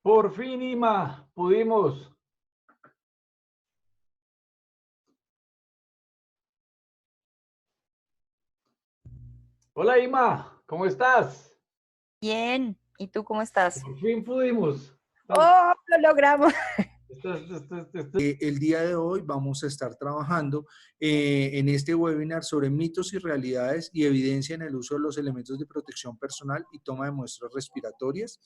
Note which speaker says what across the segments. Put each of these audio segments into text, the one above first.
Speaker 1: Por fin, Ima, pudimos. Hola, Ima, ¿cómo estás?
Speaker 2: Bien, ¿y tú cómo estás?
Speaker 1: Por fin pudimos.
Speaker 2: ¡Oh, lo logramos!
Speaker 3: El día de hoy vamos a estar trabajando en este webinar sobre mitos y realidades y evidencia en el uso de los elementos de protección personal y toma de muestras respiratorias.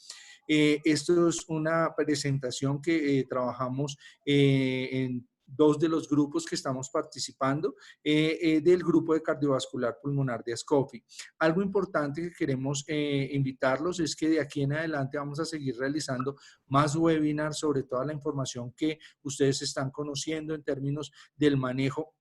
Speaker 3: Esto es una presentación que trabajamos en dos de los grupos que estamos participando del grupo de cardiovascular pulmonar de ASCOFI. Algo importante que queremos invitarlos es que de aquí en adelante vamos a seguir realizando más webinars sobre toda la información que ustedes están conociendo en términos del manejo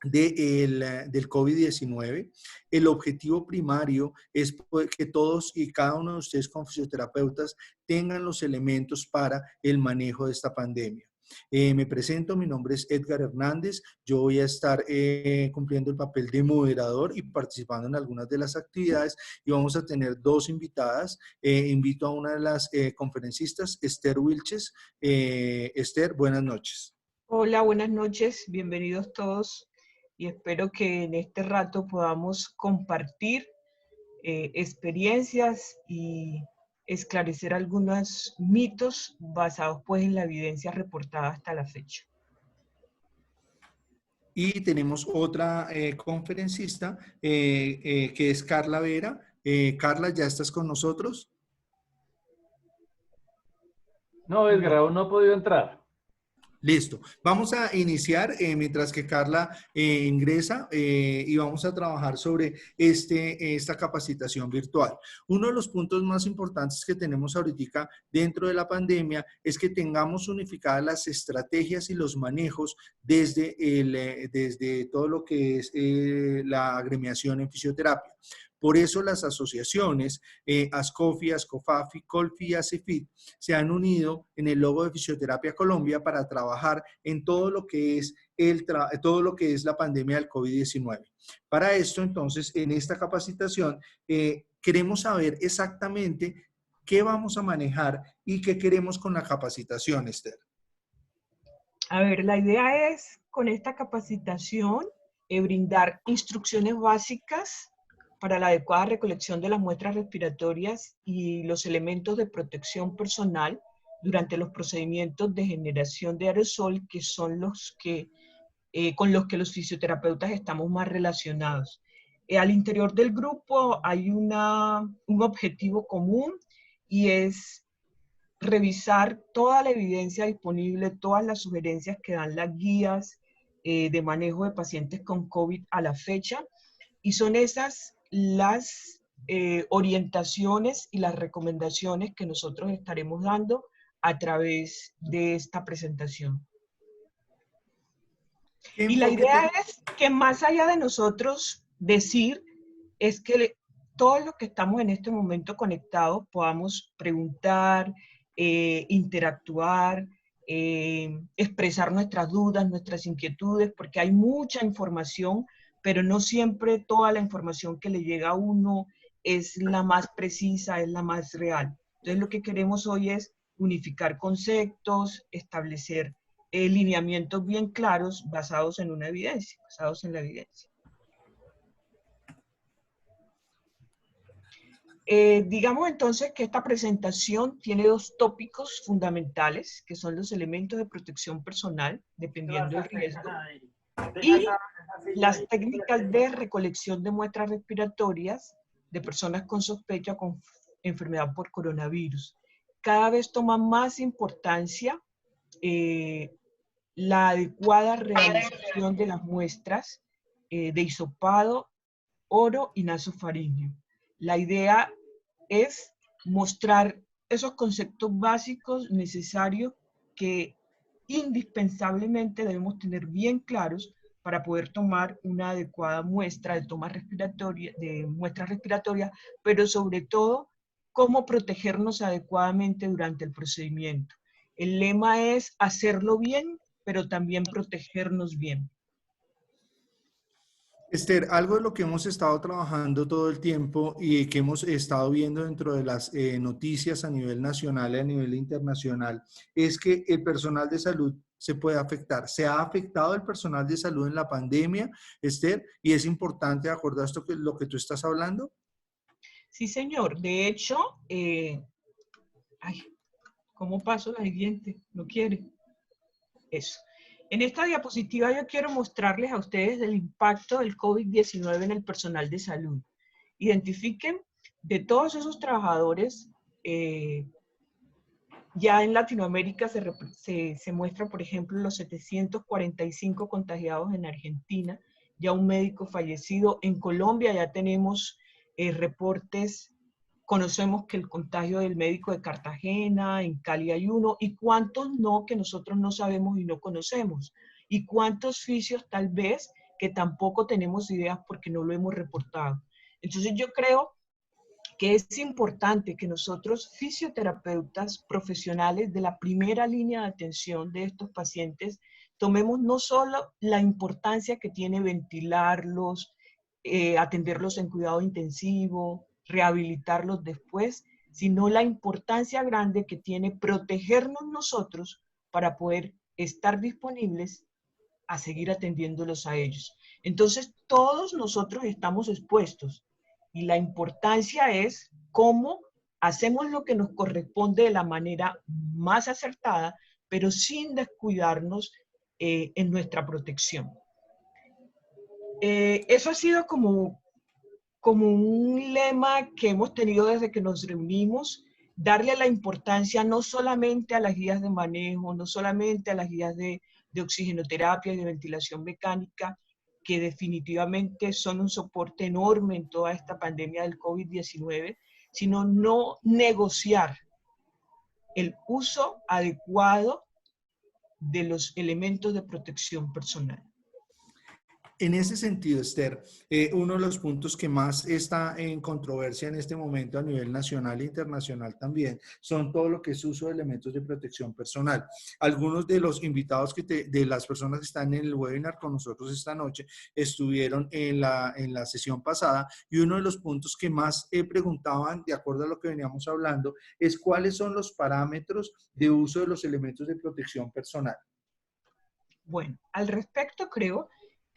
Speaker 3: del COVID-19. El objetivo primario es que todos y cada uno de ustedes como fisioterapeutas tengan los elementos para el manejo de esta pandemia. Me presento, mi nombre es Edgar Hernández, yo voy a estar cumpliendo el papel de moderador y participando en algunas de las actividades y vamos a tener dos invitadas. Invito a una de las conferencistas, Esther Wilches. Esther, buenas noches.
Speaker 4: Hola, buenas noches, bienvenidos todos y espero que en este rato podamos compartir experiencias y esclarecer algunos mitos basados pues en la evidencia reportada hasta la fecha.
Speaker 3: Y tenemos otra conferencista que es Carla Vera. Carla, ¿ya estás con nosotros?
Speaker 1: No, Edgar, aún no ha podido entrar.
Speaker 3: Listo. Vamos a iniciar mientras que Carla ingresa y vamos a trabajar sobre esta capacitación virtual. Uno de los puntos más importantes que tenemos ahorita dentro de la pandemia es que tengamos unificadas las estrategias y los manejos desde todo lo que es la agremiación en fisioterapia. Por eso las asociaciones ASCOFI, ASCOFAFI, COLFI y ACEFIT se han unido en el logo de Fisioterapia Colombia para trabajar en todo lo que es, la pandemia del COVID-19. Para esto, entonces, en esta capacitación, queremos saber exactamente qué vamos a manejar y qué queremos con la capacitación, Esther.
Speaker 4: A ver, la idea es con esta capacitación brindar instrucciones básicas para la adecuada recolección de las muestras respiratorias y los elementos de protección personal durante los procedimientos de generación de aerosol, que son los que, con los que los fisioterapeutas estamos más relacionados. Al interior del grupo hay un objetivo común y es revisar toda la evidencia disponible, todas las sugerencias que dan las guías de manejo de pacientes con COVID a la fecha, y son esas las orientaciones y las recomendaciones que nosotros estaremos dando a través de esta presentación. Y la idea es que más allá de nosotros decir, es que todos los que estamos en este momento conectados podamos preguntar, interactuar, expresar nuestras dudas, nuestras inquietudes, porque hay mucha información, pero no siempre toda la información que le llega a uno es la más precisa, es la más real. Entonces lo que queremos hoy es unificar conceptos, establecer lineamientos bien claros basados en una evidencia, basados en la evidencia. Digamos entonces que esta presentación tiene dos tópicos fundamentales, que son los elementos de protección personal, dependiendo del riesgo, y las técnicas de recolección de muestras respiratorias de personas con sospecha con enfermedad por coronavirus. Cada vez toma más importancia la adecuada realización de las muestras de hisopado, oro y nasofaríngeo. La idea es mostrar esos conceptos básicos necesarios que indispensablemente debemos tener bien claros para poder tomar una adecuada muestra de muestras respiratorias, pero sobre todo, cómo protegernos adecuadamente durante el procedimiento. El lema es hacerlo bien, pero también protegernos bien.
Speaker 3: Esther, algo de lo que hemos estado trabajando todo el tiempo y que hemos estado viendo dentro de las noticias a nivel nacional y a nivel internacional es que el personal de salud se puede afectar. ¿Se ha afectado el personal de salud en la pandemia, Esther? Y es importante, de acuerdo a esto que lo que tú estás hablando.
Speaker 4: Sí, señor. De hecho, ay, ¿cómo paso la siguiente? ¿No quiere? Eso. En esta diapositiva yo quiero mostrarles a ustedes el impacto del COVID-19 en el personal de salud. Identifiquen de todos esos trabajadores, ya en Latinoamérica se muestra, por ejemplo, los 745 contagiados en Argentina, ya un médico fallecido. En Colombia ya tenemos reportes. Conocemos que el contagio del médico de Cartagena, en Cali hay uno, y cuántos no, que nosotros no sabemos y no conocemos, y cuántos fisios tal vez que tampoco tenemos ideas porque no lo hemos reportado. Entonces yo creo que es importante que nosotros, fisioterapeutas profesionales de la primera línea de atención de estos pacientes, tomemos no solo la importancia que tiene ventilarlos, atenderlos en cuidado intensivo, rehabilitarlos después, sino la importancia grande que tiene protegernos nosotros para poder estar disponibles a seguir atendiéndolos a ellos. Entonces, todos nosotros estamos expuestos y la importancia es cómo hacemos lo que nos corresponde de la manera más acertada, pero sin descuidarnos en nuestra protección. Eso ha sido como un lema que hemos tenido desde que nos reunimos, darle la importancia no solamente a las guías de manejo, no solamente a las guías de oxigenoterapia y de ventilación mecánica, que definitivamente son un soporte enorme en toda esta pandemia del COVID-19, sino no negociar el uso adecuado de los elementos de protección personal.
Speaker 3: En ese sentido, Esther, uno de los puntos que más está en controversia en este momento a nivel nacional e internacional también son todo lo que es uso de elementos de protección personal. Algunos de los invitados de las personas que están en el webinar con nosotros esta noche estuvieron en la sesión pasada y uno de los puntos que más preguntaban, de acuerdo a lo que veníamos hablando, es cuáles son los parámetros de uso de los elementos de protección personal.
Speaker 4: Bueno, al respecto creo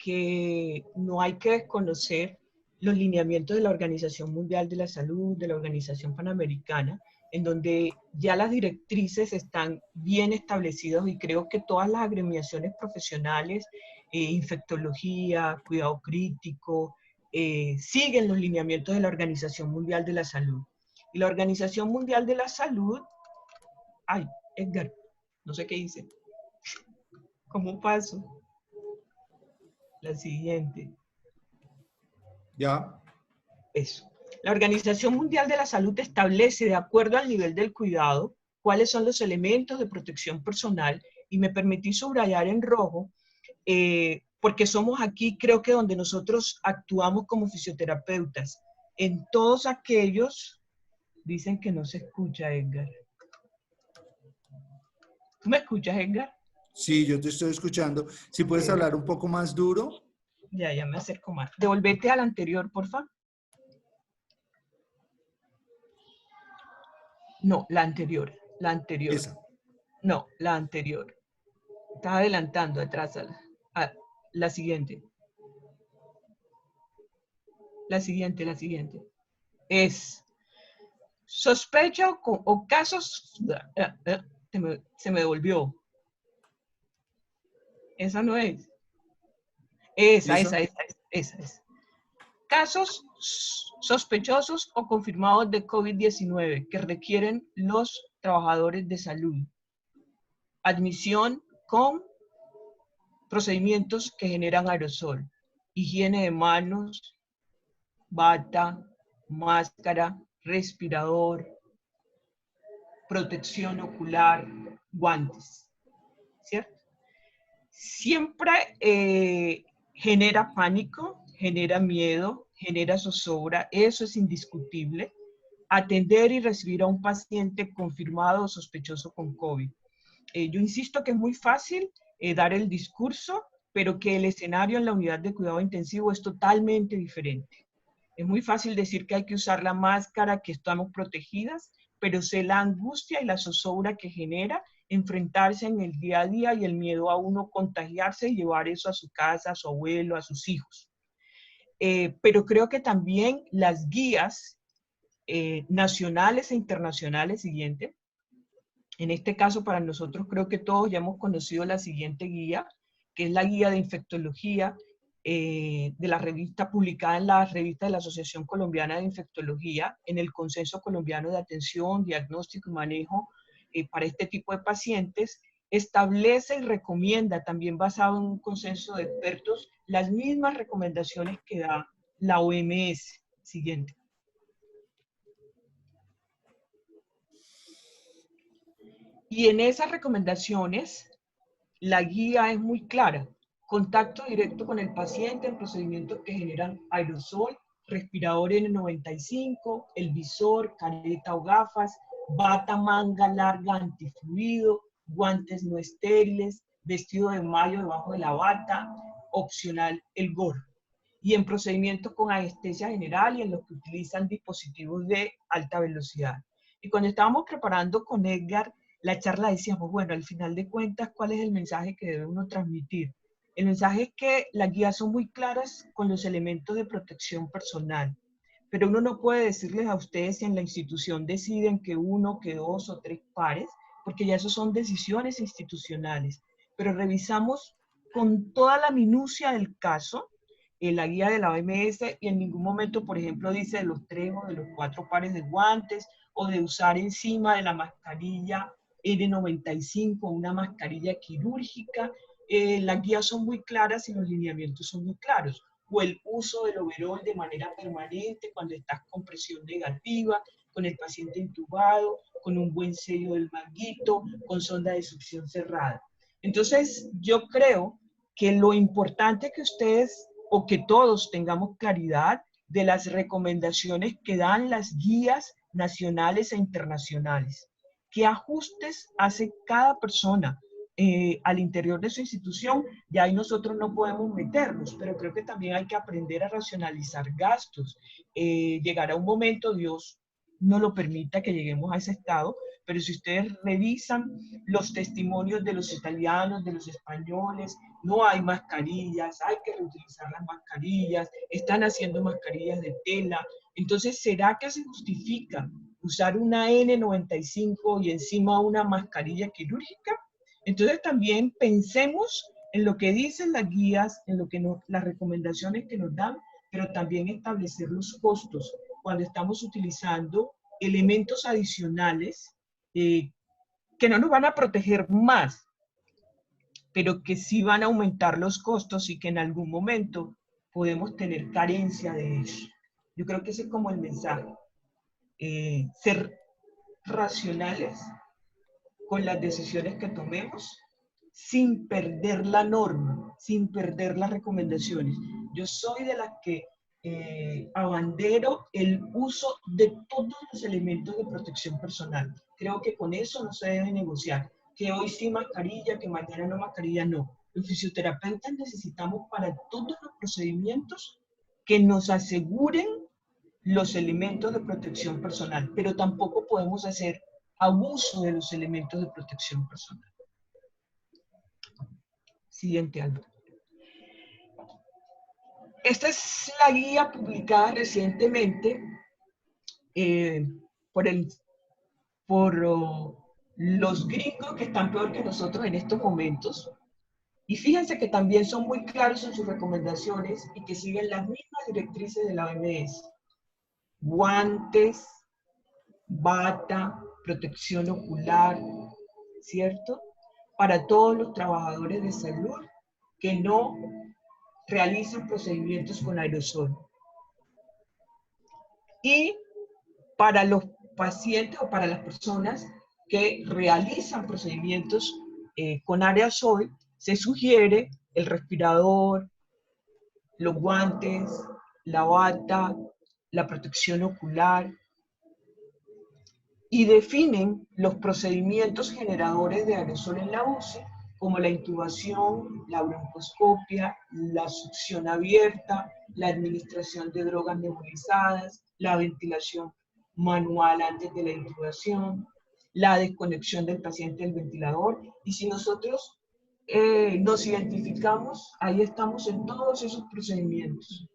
Speaker 4: que no hay que desconocer los lineamientos de la Organización Mundial de la Salud, de la Organización Panamericana, en donde ya las directrices están bien establecidas y creo que todas las agremiaciones profesionales, infectología, cuidado crítico, siguen los lineamientos de la Organización Mundial de la Salud. Y la Organización Mundial de la Salud, ay, Edgar, no sé qué hice. ¿Cómo paso? La siguiente.
Speaker 3: ¿Ya?
Speaker 4: Eso. La Organización Mundial de la Salud establece, de acuerdo al nivel del cuidado, cuáles son los elementos de protección personal, y me permití subrayar en rojo, porque somos aquí, creo que donde nosotros actuamos como fisioterapeutas, en todos aquellos, dicen que no se escucha, Edgar. ¿Tú me escuchas, Edgar?
Speaker 3: Sí, yo te estoy escuchando. Si puedes hablar un poco más duro.
Speaker 4: Ya me acerco más. Devolvete al anterior, por favor. No, la anterior.
Speaker 3: Esa.
Speaker 4: No, la anterior. Estás adelantando, atrás. La siguiente. La siguiente. Es sospecha o casos... Se me devolvió. Esa no es. Esa es. Casos sospechosos o confirmados de COVID-19 que requieren los trabajadores de salud. Admisión con procedimientos que generan aerosol. Higiene de manos, bata, máscara, respirador, protección ocular, guantes. ¿Cierto? Siempre genera pánico, genera miedo, genera zozobra, eso es indiscutible. Atender y recibir a un paciente confirmado o sospechoso con COVID. Yo insisto que es muy fácil dar el discurso pero que el escenario en la unidad de cuidado intensivo es totalmente diferente. Es muy fácil decir que hay que usar la máscara, que estamos protegidas, pero sé la angustia y la zozobra que genera enfrentarse en el día a día y el miedo a uno contagiarse y llevar eso a su casa, a su abuelo, a sus hijos. Pero creo que también las guías nacionales e internacionales siguiente, en este caso para nosotros creo que todos ya hemos conocido la siguiente guía, que es la guía de infectología de la revista, publicada en la revista de la Asociación Colombiana de Infectología, en el Consenso Colombiano de Atención, Diagnóstico y Manejo para este tipo de pacientes, establece y recomienda, también basado en un consenso de expertos, las mismas recomendaciones que da la OMS. Siguiente. Y en esas recomendaciones, la guía es muy clara. Contacto directo con el paciente en procedimientos que generan aerosol, respirador N95, el visor, careta o gafas, bata manga larga antifluido, guantes no estériles, vestido de mayo debajo de la bata, opcional el gorro. Y en procedimientos con anestesia general y en los que utilizan dispositivos de alta velocidad. Y cuando estábamos preparando con Edgar la charla, decíamos, bueno, al final de cuentas, ¿cuál es el mensaje que debe uno transmitir? El mensaje es que las guías son muy claras con los elementos de protección personal, pero uno no puede decirles a ustedes si en la institución deciden que 1, que 2 o 3 pares, porque ya eso son decisiones institucionales, pero revisamos con toda la minucia del caso la guía de la OMS y en ningún momento, por ejemplo, dice de los 3 o de los 4 pares de guantes o de usar encima de la mascarilla N95 una mascarilla quirúrgica. Las guías son muy claras y los lineamientos son muy claros. O el uso del overol de manera permanente cuando estás con presión negativa, con el paciente intubado, con un buen sello del manguito, con sonda de succión cerrada. Entonces, yo creo que lo importante es que ustedes o que todos tengamos claridad de las recomendaciones que dan las guías nacionales e internacionales. ¿Qué ajustes hace cada persona al interior de su institución? Ya ahí nosotros no podemos meternos, pero creo que también hay que aprender a racionalizar gastos. Llegará un momento, Dios no lo permita que lleguemos a ese estado, pero si ustedes revisan los testimonios de los italianos, de los españoles, no hay mascarillas, hay que reutilizar las mascarillas, están haciendo mascarillas de tela. Entonces, ¿será que se justifica usar una N95 y encima una mascarilla quirúrgica? Entonces también pensemos en lo que dicen las guías, en lo que las recomendaciones que nos dan, pero también establecer los costos cuando estamos utilizando elementos adicionales que no nos van a proteger más, pero que sí van a aumentar los costos y que en algún momento podemos tener carencia de eso. Yo creo que ese es como el mensaje. Ser racionales con las decisiones que tomemos sin perder la norma, sin perder las recomendaciones. Yo soy de las que abandero el uso de todos los elementos de protección personal. Creo que con eso no se debe negociar. Que hoy sí mascarilla, que mañana no mascarilla, no. Los fisioterapeutas necesitamos para todos los procedimientos que nos aseguren los elementos de protección personal, pero tampoco podemos hacer abuso de los elementos de protección personal. Siguiente, Álvaro. Esta es la guía publicada recientemente por los gringos que están peor que nosotros en estos momentos. Y fíjense que también son muy claros en sus recomendaciones y que siguen las mismas directrices de la OMS. Guantes, bata, protección ocular, ¿cierto? Para todos los trabajadores de salud que no realizan procedimientos con aerosol. Y para los pacientes o para las personas que realizan procedimientos con aerosol, se sugiere el respirador, los guantes, la bata, la protección ocular, y definen los procedimientos generadores de aerosol en la UCI como la intubación, la broncoscopia, la succión abierta, la administración de drogas nebulizadas, la ventilación manual antes de la intubación, la desconexión del paciente del ventilador. Y si nosotros nos identificamos, ahí estamos en todos esos procedimientos.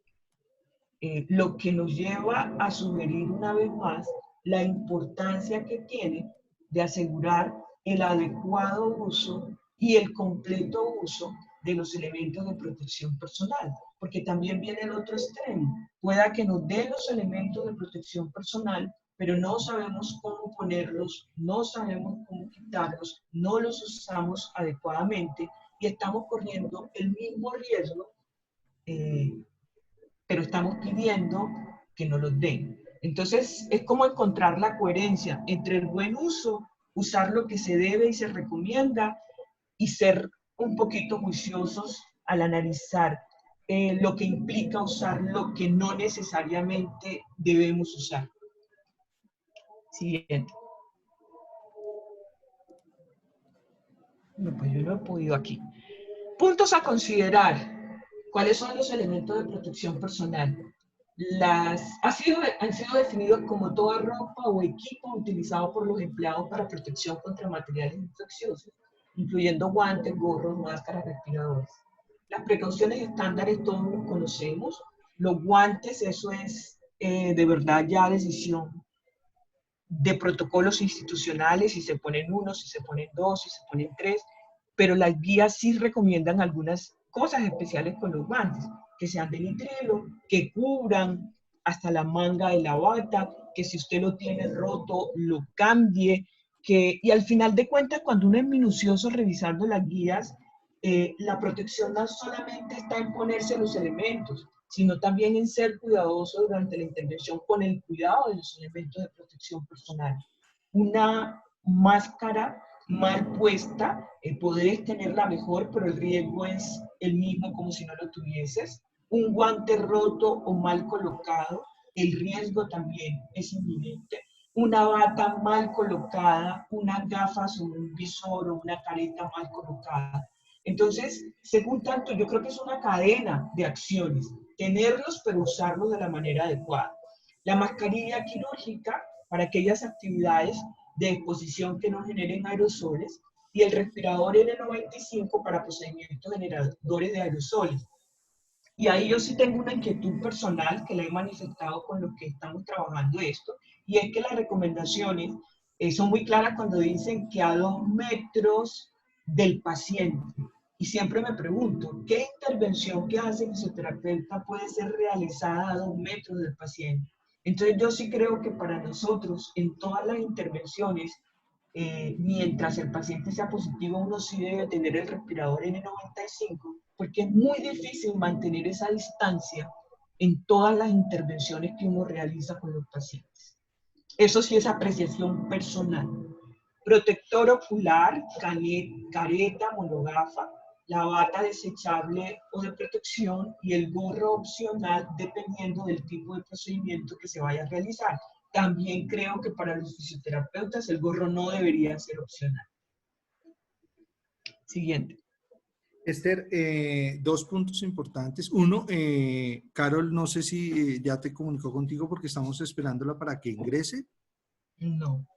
Speaker 4: Lo que nos lleva a sugerir una vez más la importancia que tiene de asegurar el adecuado uso y el completo uso de los elementos de protección personal, porque también viene el otro extremo. Pueda que nos den los elementos de protección personal, pero no sabemos cómo ponerlos, no sabemos cómo quitarlos, no los usamos adecuadamente y estamos corriendo el mismo riesgo, pero estamos pidiendo que nos los den. Entonces, es como encontrar la coherencia entre el buen uso, usar lo que se debe y se recomienda, y ser un poquito juiciosos al analizar lo que implica usar lo que no necesariamente debemos usar. Siguiente. No, pues yo no he podido aquí. Puntos a considerar. ¿Cuáles son los elementos de protección personal? Han sido definidos como toda ropa o equipo utilizado por los empleados para protección contra materiales infecciosos, incluyendo guantes, gorros, máscaras, respiradores. Las precauciones estándares todos los conocemos. Los guantes, eso es de verdad ya decisión de protocolos institucionales, si se ponen uno, si se ponen dos, si se ponen tres, pero las guías sí recomiendan algunas cosas especiales con los guantes, que sean de nitrilo, que cubran hasta la manga de la bata, que si usted lo tiene roto, lo cambie, y al final de cuentas, cuando uno es minucioso revisando las guías, la protección no solamente está en ponerse los elementos, sino también en ser cuidadoso durante la intervención con el cuidado de los elementos de protección personal. Una máscara mal puesta, podés tenerla mejor, pero el riesgo es el mismo como si no lo tuvieses. Un guante roto o mal colocado, el riesgo también es inminente. Una bata mal colocada, unas gafas o un visor o una careta mal colocada. Entonces, según tanto, yo creo que es una cadena de acciones. Tenerlos, pero usarlos de la manera adecuada. La mascarilla quirúrgica para aquellas actividades de exposición que no generen aerosoles y el respirador N95 para procedimientos generadores de aerosoles. Y ahí yo sí tengo una inquietud personal que la he manifestado con los que estamos trabajando esto, y es que las recomendaciones son muy claras cuando dicen que a 2 metros del paciente. Y siempre me pregunto, ¿qué intervención que hace el fisioterapeuta puede ser realizada a 2 metros del paciente? Entonces yo sí creo que para nosotros, en todas las intervenciones, mientras el paciente sea positivo, uno sí debe tener el respirador N95, porque es muy difícil mantener esa distancia en todas las intervenciones que uno realiza con los pacientes. Eso sí es apreciación personal. Protector ocular, careta, monogafa, la bata desechable o de protección y el gorro opcional dependiendo del tipo de procedimiento que se vaya a realizar. También creo que para los fisioterapeutas el gorro no debería ser opcional. Siguiente.
Speaker 3: Esther, 2 puntos importantes. Uno, Carol, no sé si ya te comunicó contigo porque estamos esperándola para que ingrese.
Speaker 4: No.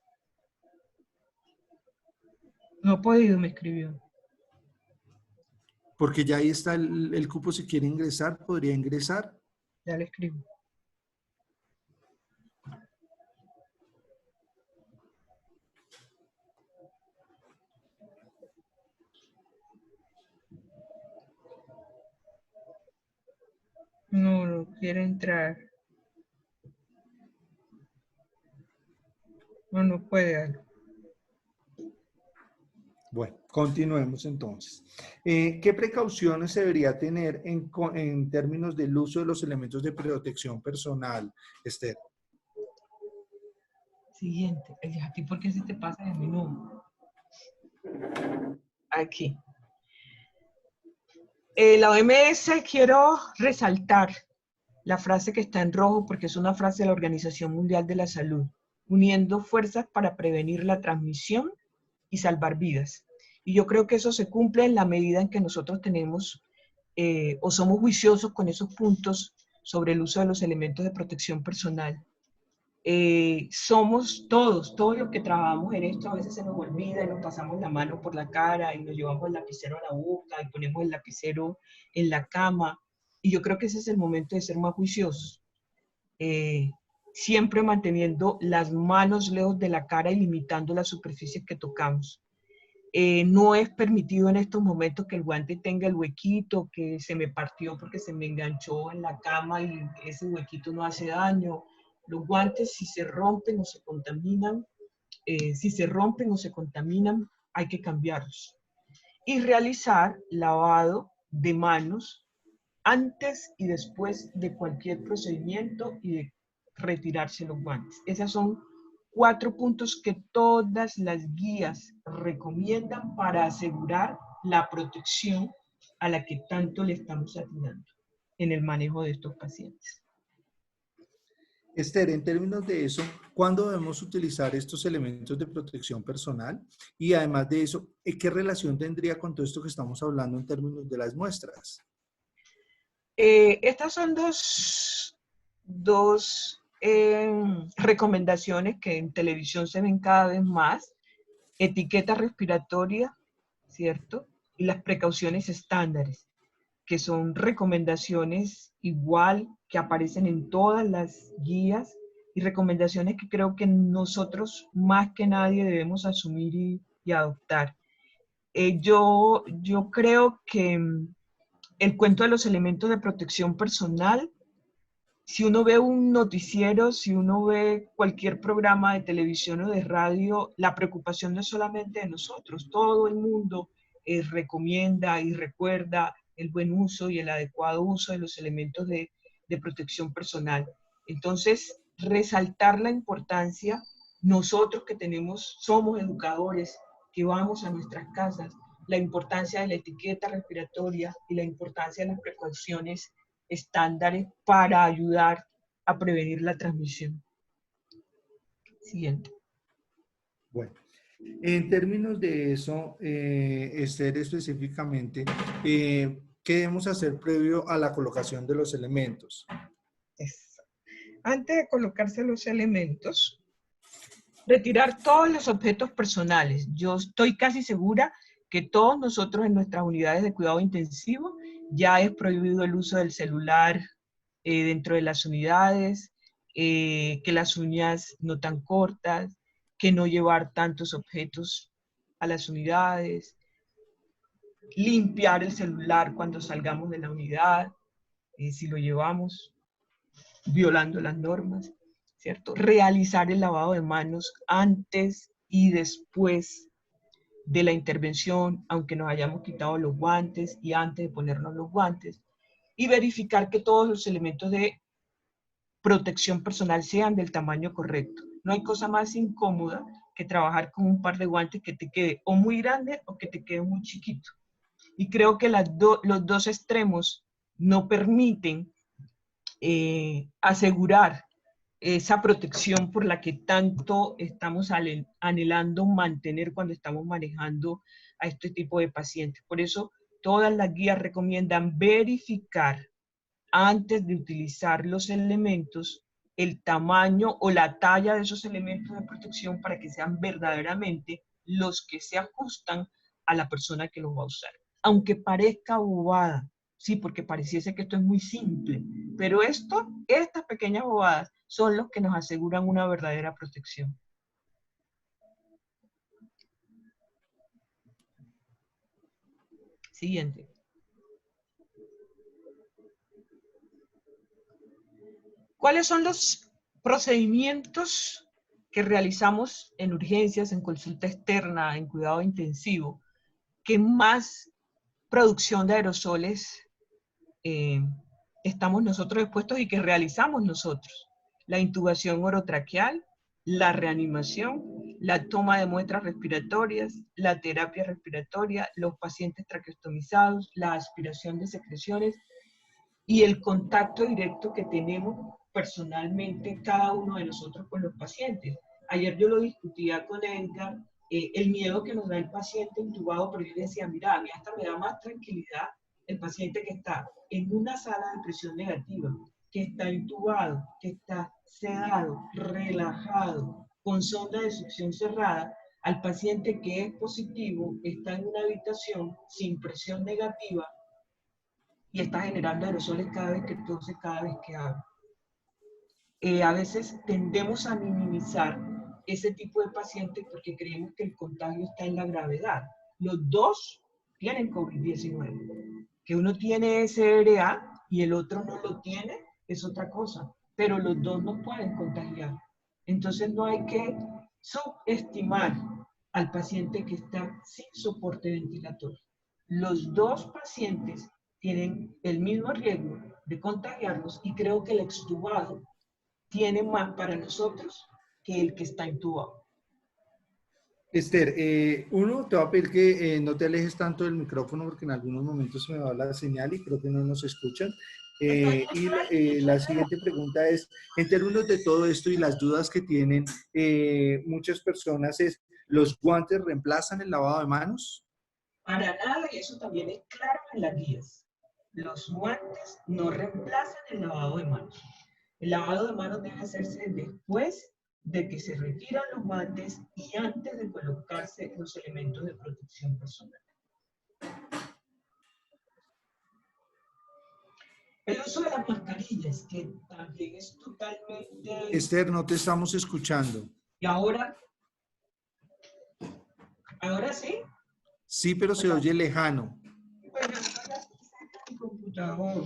Speaker 4: No he podido, me escribió.
Speaker 3: Porque ya ahí está el cupo, si quiere ingresar, podría ingresar.
Speaker 4: Ya le escribo. No, no quiere entrar. No puede.
Speaker 3: Bueno, continuemos entonces. ¿Qué precauciones se debería tener en términos del uso de los elementos de protección personal, Esther?
Speaker 4: Siguiente. ¿A ti por qué se te pasa de menú? Aquí. La OMS, quiero resaltar la frase que está en rojo porque es una frase de la Organización Mundial de la Salud, uniendo fuerzas para prevenir la transmisión y salvar vidas. Y yo creo que eso se cumple en la medida en que nosotros tenemos o somos juiciosos con esos puntos sobre el uso de los elementos de protección personal. Somos todos los que trabajamos en esto, a veces se nos olvida y nos pasamos la mano por la cara y nos llevamos el lapicero a la boca y ponemos el lapicero en la cama. Y yo creo que ese es el momento de ser más juiciosos. Siempre manteniendo las manos lejos de la cara y limitando las superficies que tocamos. No es permitido en estos momentos que el guante tenga el huequito, que se me partió porque se me enganchó en la cama y ese huequito no hace daño. Los guantes, si se rompen o se contaminan, hay que cambiarlos. Y realizar lavado de manos antes y después de cualquier procedimiento y de retirarse los guantes. Esas son 4 puntos que todas las guías recomiendan para asegurar la protección a la que tanto le estamos atinando en el manejo de estos pacientes.
Speaker 3: Esther, en términos de eso, ¿cuándo debemos utilizar estos elementos de protección personal? Y además de eso, ¿qué relación tendría con todo esto que estamos hablando en términos de las muestras?
Speaker 4: Estas son dos recomendaciones que en televisión se ven cada vez más. Etiqueta respiratoria, ¿cierto? Y las precauciones estándares, que son recomendaciones igual que aparecen en todas las guías y recomendaciones que creo que nosotros más que nadie debemos asumir y adoptar. Yo creo que el cuento de los elementos de protección personal, si uno ve un noticiero, si uno ve cualquier programa de televisión o de radio, la preocupación no es solamente de nosotros, todo el mundo recomienda y recuerda el buen uso y el adecuado uso de los elementos de protección personal. Entonces, resaltar la importancia, nosotros que somos educadores, que vamos a nuestras casas, la importancia de la etiqueta respiratoria y la importancia de las precauciones estándares para ayudar a prevenir la transmisión. Siguiente.
Speaker 3: Bueno, en términos de eso, Esther, específicamente, ¿qué debemos hacer previo a la colocación de los elementos?
Speaker 4: Antes de colocarse los elementos, retirar todos los objetos personales. Yo estoy casi segura que todos nosotros en nuestras unidades de cuidado intensivo ya es prohibido el uso del celular dentro de las unidades, que las uñas no tan cortas, que no llevar tantos objetos a las unidades, limpiar el celular cuando salgamos de la unidad, si lo llevamos, violando las normas, ¿cierto? Realizar el lavado de manos antes y después de la intervención, aunque nos hayamos quitado los guantes y antes de ponernos los guantes, y verificar que todos los elementos de protección personal sean del tamaño correcto. No hay cosa más incómoda que trabajar con un par de guantes que te quede o muy grande o que te quede muy chiquito. Y creo que los dos extremos no permiten asegurar esa protección por la que tanto estamos anhelando mantener cuando estamos manejando a este tipo de pacientes. Por eso todas las guías recomiendan verificar antes de utilizar los elementos el tamaño o la talla de esos elementos de protección para que sean verdaderamente los que se ajustan a la persona que los va a usar. Aunque parezca bobada, sí, porque pareciese que esto es muy simple, pero estas pequeñas bobadas son los que nos aseguran una verdadera protección. Siguiente. ¿Cuáles son los procedimientos que realizamos en urgencias, en consulta externa, en cuidado intensivo, que más producción de aerosoles estamos nosotros expuestos y que realizamos nosotros? La intubación orotraqueal, la reanimación, la toma de muestras respiratorias, la terapia respiratoria, los pacientes traqueostomizados, la aspiración de secreciones y el contacto directo que tenemos personalmente cada uno de nosotros con los pacientes. Ayer yo lo discutía con Edgar el miedo que nos da el paciente intubado, pero yo decía, mira, a mí hasta me da más tranquilidad el paciente que está en una sala de presión negativa, que está intubado, que está sedado, relajado, con sonda de succión cerrada, al paciente que es positivo, está en una habitación sin presión negativa y está generando aerosoles cada vez que tose, cada vez que habla. A veces tendemos a minimizar ese tipo de pacientes porque creemos que el contagio está en la gravedad. Los dos tienen COVID-19. Que uno tiene SRA y el otro no lo tiene es otra cosa, pero los dos no pueden contagiar. Entonces no hay que subestimar al paciente que está sin soporte ventilatorio. Los dos pacientes tienen el mismo riesgo de contagiarlos y creo que el extubado tiene más para nosotros que el que está intubado.
Speaker 3: Esther, uno, te va a pedir que no te alejes tanto del micrófono porque en algunos momentos se me va la señal y creo que no nos escuchan. La siguiente pregunta es, en términos de todo esto y las dudas que tienen muchas personas es, ¿los guantes reemplazan el lavado de manos?
Speaker 4: Para nada, y eso también es claro en las guías. Los guantes no reemplazan el lavado de manos. El lavado de manos debe hacerse después de que se retiran los guantes y antes de colocarse los elementos de protección personal. El uso de las mascarillas, que también es totalmente...
Speaker 3: Esther, no te estamos escuchando.
Speaker 4: ¿Y ahora? ¿Ahora sí?
Speaker 3: Sí, pero se oye lejano.
Speaker 4: Bueno, ahora sí mi computador.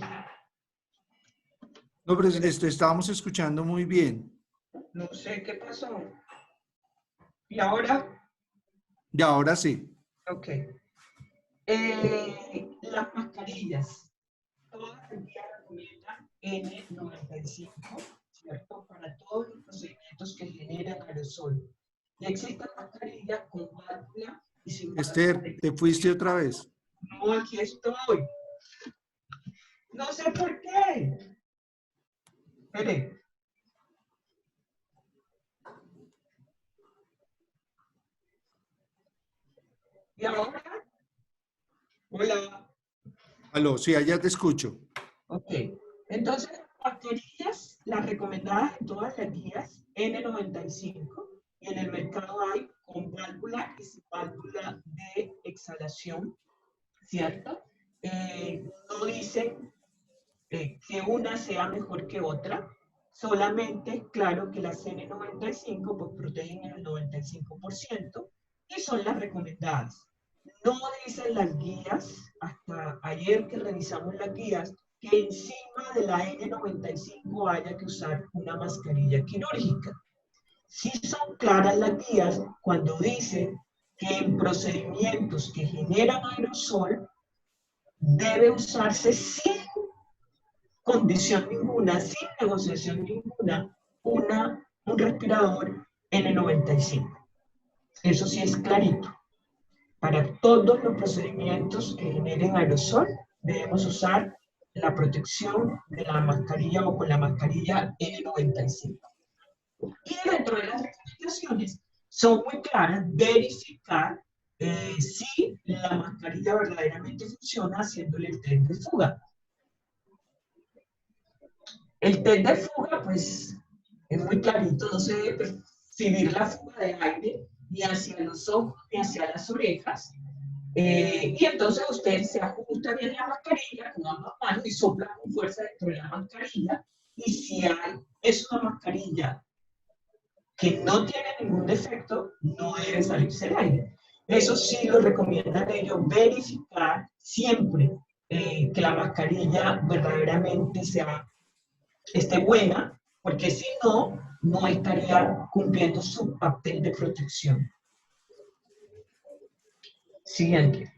Speaker 3: No, pero esto estábamos escuchando muy bien.
Speaker 4: No sé qué pasó. ¿Y ahora?
Speaker 3: Y ahora sí.
Speaker 4: Ok. Las mascarillas. Todas las guías recomiendan N95, ¿cierto? Para todos los procedimientos que generan aerosol. Y existen mascarillas con válvula y sin válvula.
Speaker 3: Esther, ¿te fuiste otra vez?
Speaker 4: No, aquí estoy. No sé por qué. Espere. ¿Y ahora? Hola.
Speaker 3: Aló, sí, allá te escucho.
Speaker 4: Ok. Entonces, mascarillas, las recomendadas en todas las guías, N95, y en el mercado hay con válvula y sin válvula de exhalación, ¿cierto? No dicen que una sea mejor que otra, solamente es claro que las N95 pues, protegen el 95% y son las recomendadas. No dicen las guías, hasta ayer que revisamos las guías, que encima de la N95 haya que usar una mascarilla quirúrgica. Sí son claras las guías cuando dicen que en procedimientos que generan aerosol debe usarse sin condición ninguna, sin negociación ninguna, un respirador N95. Eso sí es clarito. Para todos los procedimientos que generen aerosol, debemos usar la protección de la mascarilla o con la mascarilla N95. Y dentro de las recomendaciones son muy claras, verificar si la mascarilla verdaderamente funciona haciéndole el test de fuga. El test de fuga, pues, es muy clarito, no se debe percibir la fuga de aire ni hacia los ojos ni hacia las orejas. Y entonces usted se ajusta bien la mascarilla con ambas manos y sopla con fuerza dentro de la mascarilla. Y si es una mascarilla que no tiene ningún defecto, no debe salirse el aire. Eso sí lo recomiendan ellos, verificar siempre que la mascarilla verdaderamente esté buena, porque si no, no estaría cumpliendo su papel de protección. Siguiente.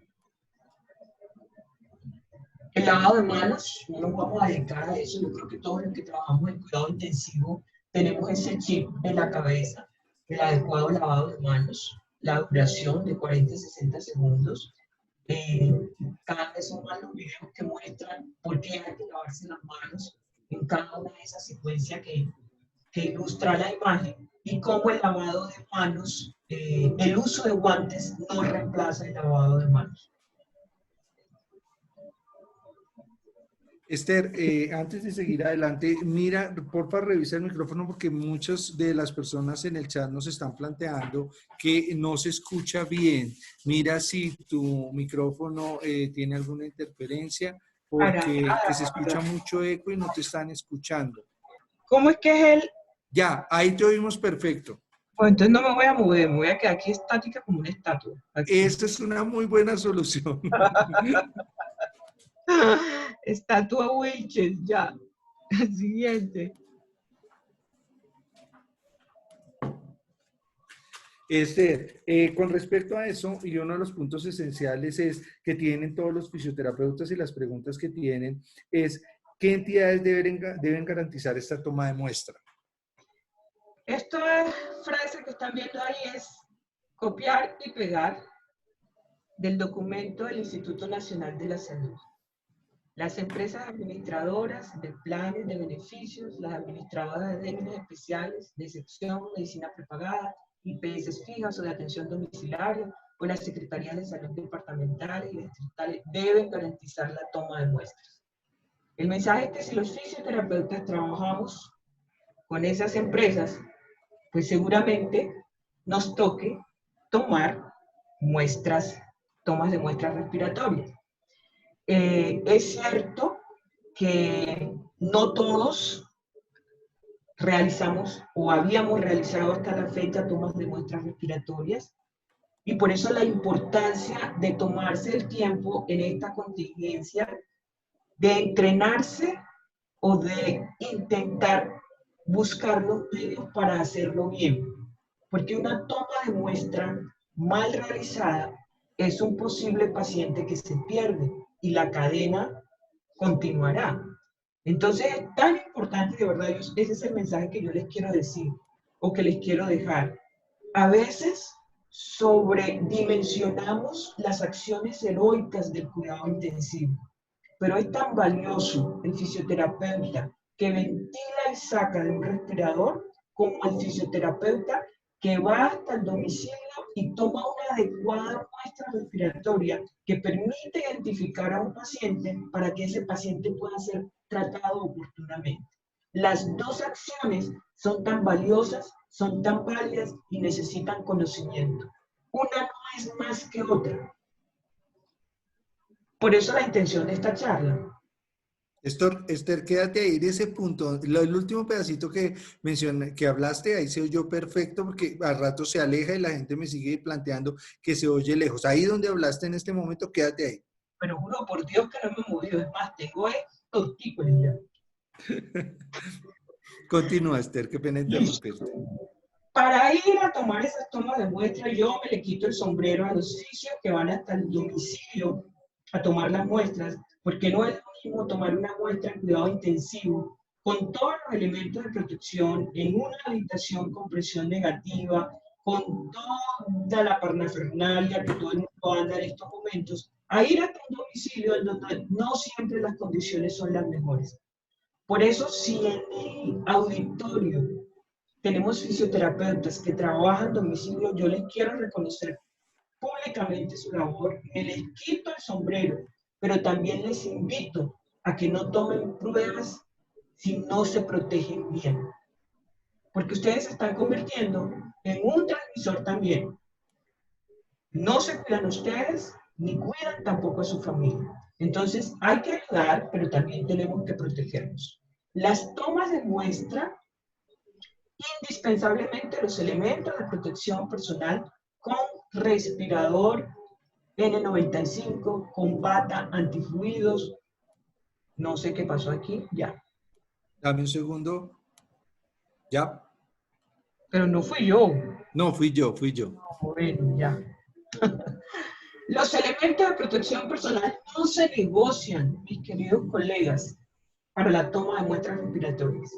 Speaker 4: El lavado de manos, no nos vamos a dedicar a eso. Yo creo que todos los que trabajamos en cuidado intensivo tenemos ese chip en la cabeza, el adecuado lavado de manos, la duración de 40 a 60 segundos. Cada vez son más los videos que muestran por qué hay que lavarse las manos en cada una de esas secuencias que ilustra la imagen. y cómo el lavado de manos, el uso de guantes no reemplaza el lavado de manos.
Speaker 3: Esther, antes de seguir adelante, mira, porfa, revisa el micrófono porque muchas de las personas en el chat nos están planteando que no se escucha bien. Mira si tu micrófono tiene alguna interferencia porque que se escucha mucho eco y no te están escuchando.
Speaker 4: ¿Cómo es que es el?
Speaker 3: Ya, ahí te oímos perfecto.
Speaker 4: Pues entonces no me voy a mover, me voy a quedar aquí estática como una estatua. Aquí.
Speaker 3: Esta es una muy buena solución.
Speaker 4: Estatua Wilches, ya. Siguiente.
Speaker 3: Esther, con respecto a eso, y uno de los puntos esenciales es que tienen todos los fisioterapeutas y las preguntas que tienen es ¿qué entidades deben garantizar esta toma de muestra?
Speaker 4: Esta frase que están viendo ahí es copiar y pegar del documento del Instituto Nacional de la Salud. Las empresas administradoras de planes de beneficios, las administradoras de regímenes especiales, de excepción, medicina prepagada, IPS fijas o de atención domiciliaria, o las secretarías de salud departamentales y distritales deben garantizar la toma de muestras. El mensaje es que si los fisioterapeutas trabajamos con esas empresas, pues seguramente nos toque tomar muestras, tomas de muestras respiratorias. Es cierto que no todos realizamos o habíamos realizado hasta la fecha tomas de muestras respiratorias y por eso la importancia de tomarse el tiempo en esta contingencia, de entrenarse o de intentar buscar los medios para hacerlo bien. Porque una toma de muestra mal realizada es un posible paciente que se pierde y la cadena continuará. Entonces es tan importante, de verdad, ese es el mensaje que yo les quiero decir o que les quiero dejar. A veces sobredimensionamos las acciones heroicas del cuidado intensivo, pero es tan valioso el fisioterapeuta que ventila y saca de un respirador como el fisioterapeuta que va hasta el domicilio y toma una adecuada muestra respiratoria que permite identificar a un paciente para que ese paciente pueda ser tratado oportunamente. Las dos acciones son tan valiosas, son tan válidas y necesitan conocimiento. Una no es más que otra. Por eso la intención de esta charla.
Speaker 3: Esther, quédate ahí en ese punto. El último pedacito que mencioné, que hablaste, ahí se oyó perfecto porque al rato se aleja y la gente me sigue planteando que se oye lejos. Ahí donde hablaste en este momento, quédate ahí.
Speaker 4: Pero juro por Dios que no me he movido. Es más, tengo tortícolis ya.
Speaker 3: Continúa, Esther, qué pena interrumpirte.
Speaker 4: Para ir a tomar esas tomas de muestra, yo me le quito el sombrero a los fisios que van hasta el domicilio a tomar las muestras, porque no es lo mismo tomar una muestra en cuidado intensivo con todos los elementos de protección en una habitación con presión negativa, con toda la parafernalia que todo el mundo anda en estos momentos, a ir hasta un domicilio en donde no siempre las condiciones son las mejores. Por eso, si en el auditorio tenemos fisioterapeutas que trabajan en domicilio, yo les quiero reconocer públicamente su labor, me les quito el sombrero, pero también les invito a que no tomen pruebas si no se protegen bien. Porque ustedes se están convirtiendo en un transmisor también. No se cuidan ustedes, ni cuidan tampoco a su familia. Entonces hay que ayudar, pero también tenemos que protegernos. Las tomas de muestra, indispensablemente los elementos de protección personal con respirador N95, con bata, antifluidos. No sé qué pasó aquí, ya.
Speaker 3: Dame un segundo. ¿Ya?
Speaker 4: Pero no fui yo.
Speaker 3: No, fui yo.
Speaker 4: Bueno, ya. Los elementos de protección personal no se negocian, mis queridos colegas, para la toma de muestras respiratorias.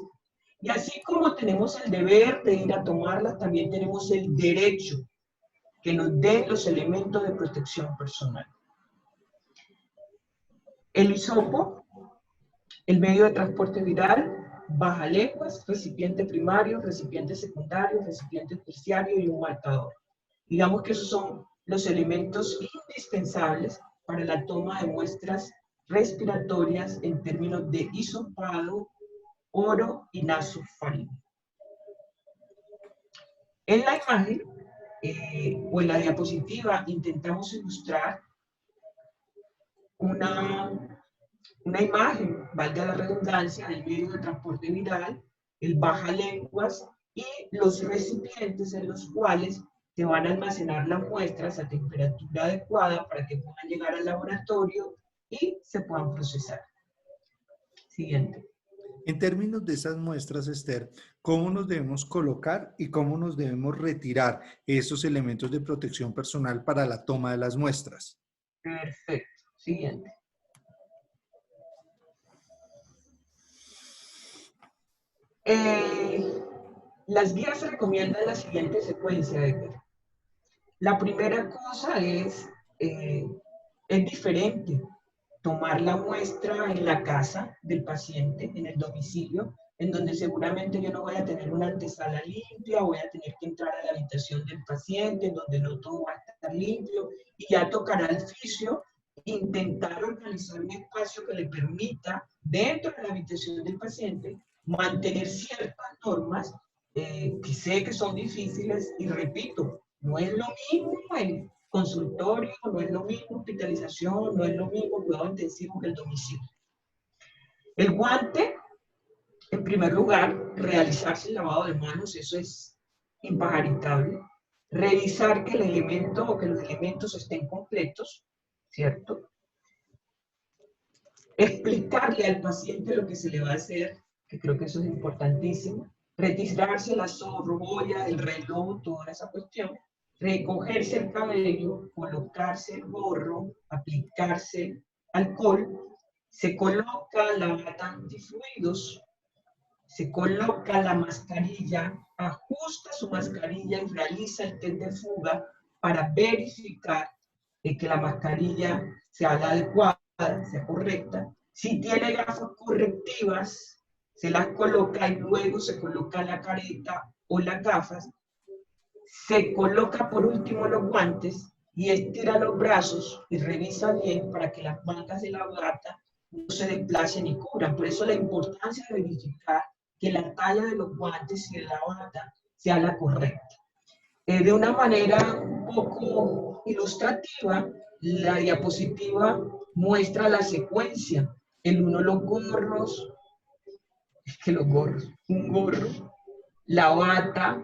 Speaker 4: Y así como tenemos el deber de ir a tomarlas, también tenemos el derecho que nos den los elementos de protección personal. El hisopo, el medio de transporte viral, bajalenguas, recipiente primario, recipiente secundario, recipiente terciario y un marcador. Digamos que esos son los elementos indispensables para la toma de muestras respiratorias en términos de hisopado, oro y nasofaríngeo. En la imagen o en la diapositiva intentamos ilustrar una imagen, valga la redundancia, del medio de transporte viral, el bajalenguas y los recipientes en los cuales se van a almacenar las muestras a temperatura adecuada para que puedan llegar al laboratorio y se puedan procesar. Siguiente.
Speaker 3: En términos de esas muestras, Esther, ¿cómo nos debemos colocar y cómo nos debemos retirar esos elementos de protección personal para la toma de las muestras?
Speaker 4: Perfecto. Siguiente. Las guías recomiendan la siguiente secuencia, Edgar. La primera cosa es diferente tomar la muestra en la casa del paciente, en el domicilio, en donde seguramente yo no voy a tener una antesala limpia, voy a tener que entrar a la habitación del paciente, en donde no todo va a estar limpio, y ya tocará al fisio intentar organizar un espacio que le permita, dentro de la habitación del paciente, mantener ciertas normas que sé que son difíciles, y repito, no es lo mismo el consultorio, no es lo mismo hospitalización, no es lo mismo cuidado intensivo que el domicilio. El guante, en primer lugar, realizarse el lavado de manos, eso es impajaritable. Revisar que el elemento o que los elementos estén completos, ¿cierto? Explicarle al paciente lo que se le va a hacer, que creo que eso es importantísimo. Retirarse la zorroboya, el reloj, toda esa cuestión. Recogerse el cabello, colocarse el gorro, aplicarse alcohol, se coloca la bata antifluidos, se coloca la mascarilla, ajusta su mascarilla y realiza el test de fuga para verificar que la mascarilla sea la adecuada, sea correcta. Si tiene gafas correctivas, se las coloca y luego se coloca la careta o las gafas. Se coloca por último los guantes y estira los brazos y revisa bien para que las mangas de la bata no se desplacen y cubran. Por eso la importancia de verificar que la talla de los guantes y de la bata sea la correcta. De una manera un poco ilustrativa, la diapositiva muestra la secuencia. El uno, los gorros, un gorro, la bata,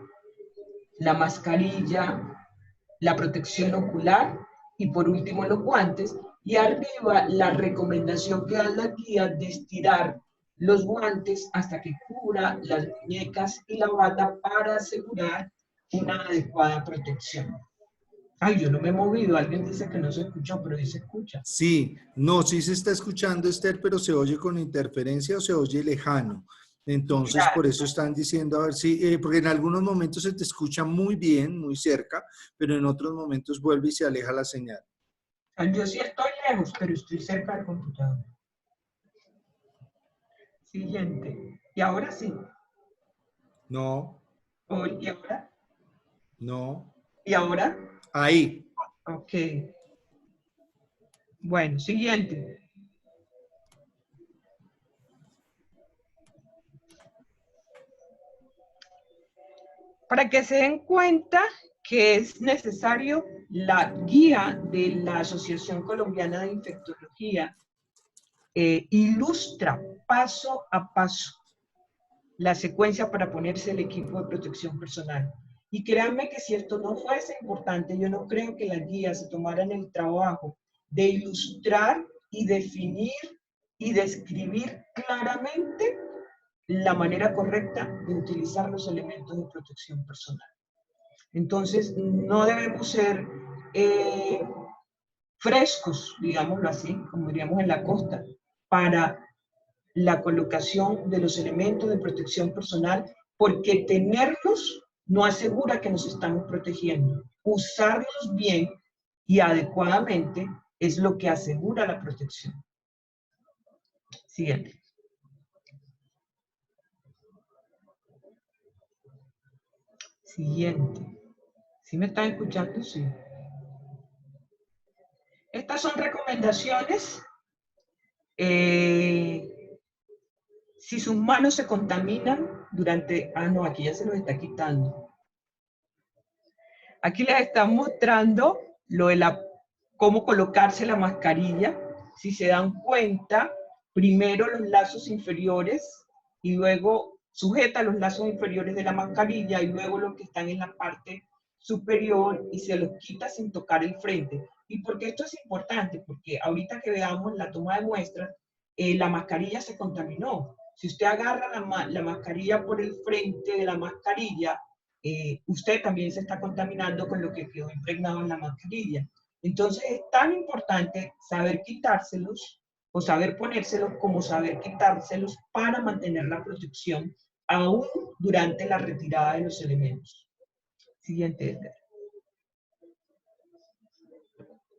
Speaker 4: la mascarilla, la protección ocular y por último los guantes. Y arriba la recomendación que da la guía de estirar los guantes hasta que cubra las muñecas y la bata para asegurar una adecuada protección. Ay, yo no me he movido. Alguien dice que no se escuchó, pero sí se escucha.
Speaker 3: Sí, no, sí se está escuchando, Esther, pero se oye con interferencia o se oye lejano. Entonces,
Speaker 4: Claro.
Speaker 3: por eso están diciendo, a ver si, porque en algunos momentos se te escucha muy bien, muy cerca, pero en otros momentos vuelve y se aleja la señal.
Speaker 4: Yo sí estoy lejos, pero estoy cerca del computador. Siguiente. Y ahora sí.
Speaker 3: No,
Speaker 4: ¿Y ahora?
Speaker 3: no.
Speaker 4: ¿Y ahora?
Speaker 3: Ahí.
Speaker 4: Ok. Bueno, siguiente. Para que se den cuenta que es necesario, la guía de la Asociación Colombiana de Infectología ilustra paso a paso la secuencia para ponerse el equipo de protección personal. Y créanme que si esto no fuese importante, yo no creo que las guías se tomaran el trabajo de ilustrar y definir y describir claramente la manera correcta de utilizar los elementos de protección personal. Entonces, no debemos ser frescos, digámoslo así, como diríamos en la costa, para la colocación de los elementos de protección personal, porque tenerlos no asegura que nos estamos protegiendo. Usarlos bien y adecuadamente es lo que asegura la protección. Siguiente. Siguiente. ¿Sí me están escuchando? Sí. Estas son recomendaciones. Si sus manos se contaminan durante... Ah, no, aquí ya se los está quitando. Aquí les están mostrando lo de cómo colocarse la mascarilla. Si se dan cuenta, primero los lazos inferiores y luego sujeta los lazos inferiores de la mascarilla y luego los que están en la parte superior y se los quita sin tocar el frente. ¿Y por qué esto es importante? Porque ahorita que veamos la toma de muestras, la mascarilla se contaminó. Si usted agarra la mascarilla por el frente de la mascarilla, usted también se está contaminando con lo que quedó impregnado en la mascarilla. Entonces es tan importante saber quitárselos o saber ponérselos como saber quitárselos para mantener la protección aún durante la retirada de los elementos. Siguiente, Edgar.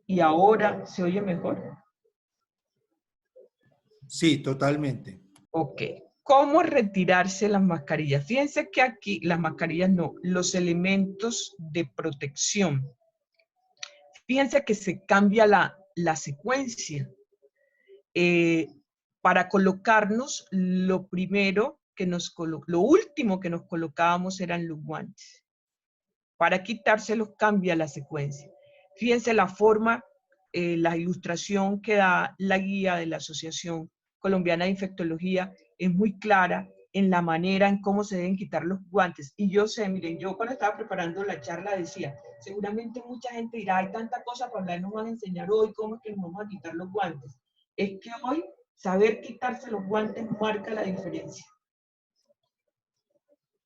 Speaker 4: ¿Y ahora se oye mejor?
Speaker 3: Sí, totalmente.
Speaker 4: Ok. ¿Cómo retirarse las mascarillas? Fíjense que aquí, las mascarillas no, los elementos de protección. Fíjense que se cambia la secuencia. Para colocarnos, lo último que nos colocábamos eran los guantes. Para quitárselos cambia la secuencia. Fíjense la forma, la ilustración que da la guía de la Asociación Colombiana de Infectología es muy clara en la manera en cómo se deben quitar los guantes. Y yo sé, miren, yo cuando estaba preparando la charla decía, seguramente mucha gente dirá, hay tanta cosa para hablar, nos van a enseñar hoy cómo es que nos vamos a quitar los guantes. Es que hoy saber quitarse los guantes marca la diferencia.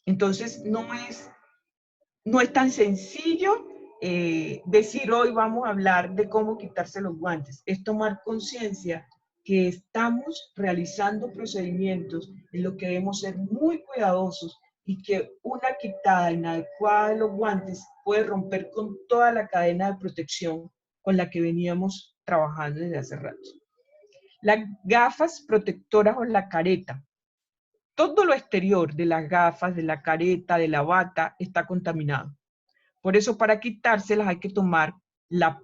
Speaker 4: Entonces no es tan sencillo decir hoy vamos a hablar de cómo quitarse los guantes. Es tomar conciencia que estamos realizando procedimientos en los que debemos ser muy cuidadosos y que una quitada inadecuada de los guantes puede romper con toda la cadena de protección con la que veníamos trabajando desde hace rato. Las gafas protectoras o la careta. Todo lo exterior de las gafas, de la careta, de la bata, está contaminado. Por eso, para quitárselas hay que tomar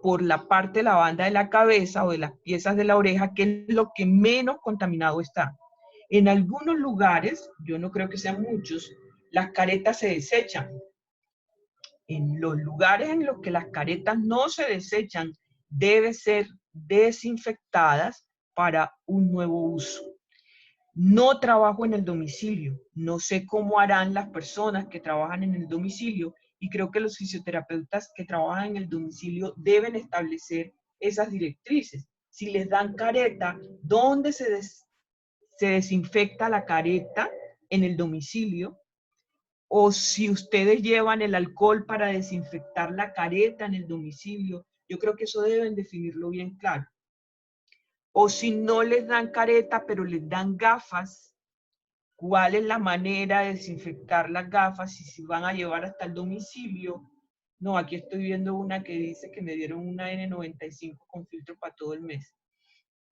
Speaker 4: por la parte de la banda de la cabeza o de las piezas de la oreja, que es lo que menos contaminado está. En algunos lugares, yo no creo que sean muchos, las caretas se desechan. En los lugares en los que las caretas no se desechan, deben ser desinfectadas para un nuevo uso. No trabajo en el domicilio, no sé cómo harán las personas que trabajan en el domicilio y creo que los fisioterapeutas que trabajan en el domicilio deben establecer esas directrices. Si les dan careta, ¿dónde se desinfecta la careta en el domicilio? O si ustedes llevan el alcohol para desinfectar la careta en el domicilio, yo creo que eso deben definirlo bien claro. O si no les dan careta, pero les dan gafas, ¿cuál es la manera de desinfectar las gafas? Y si van a llevar hasta el domicilio. No, aquí estoy viendo una que dice que me dieron una N95 con filtro para todo el mes.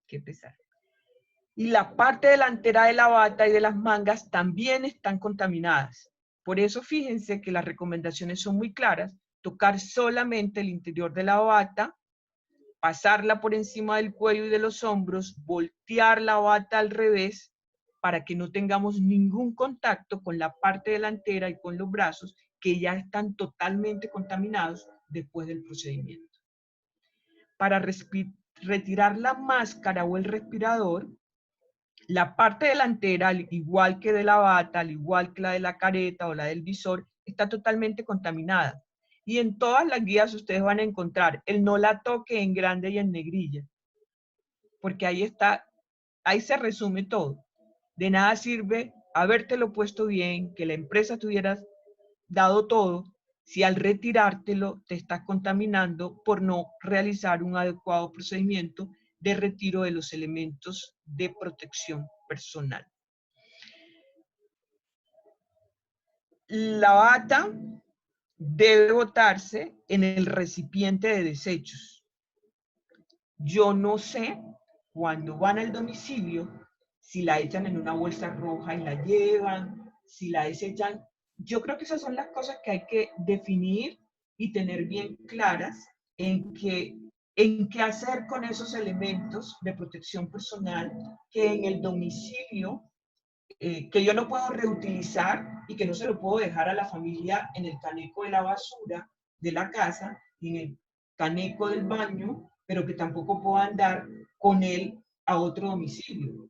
Speaker 4: Qué pesar. Y la parte delantera de la bata y de las mangas también están contaminadas. Por eso fíjense que las recomendaciones son muy claras. Tocar solamente el interior de la bata, pasarla por encima del cuello y de los hombros, voltear la bata al revés para que no tengamos ningún contacto con la parte delantera y con los brazos que ya están totalmente contaminados después del procedimiento. Para retirar la máscara o el respirador, la parte delantera, al igual que de la bata, al igual que la de la careta o la del visor, está totalmente contaminada. Y en todas las guías ustedes van a encontrar el no la toque en grande y en negrilla. Porque ahí está, ahí se resume todo. De nada sirve habértelo puesto bien, que la empresa te hubiera dado todo, si al retirártelo te estás contaminando por no realizar un adecuado procedimiento de retiro de los elementos de protección personal. La bata debe botarse en el recipiente de desechos. Yo no sé, cuando van al domicilio, si la echan en una bolsa roja y la llevan, si la desechan yo creo que esas son las cosas que hay que definir y tener bien claras en qué hacer con esos elementos de protección personal que en el domicilio, que yo no puedo reutilizar y que no se lo puedo dejar a la familia en el caneco de la basura de la casa y en el caneco del baño, pero que tampoco puedo andar con él a otro domicilio.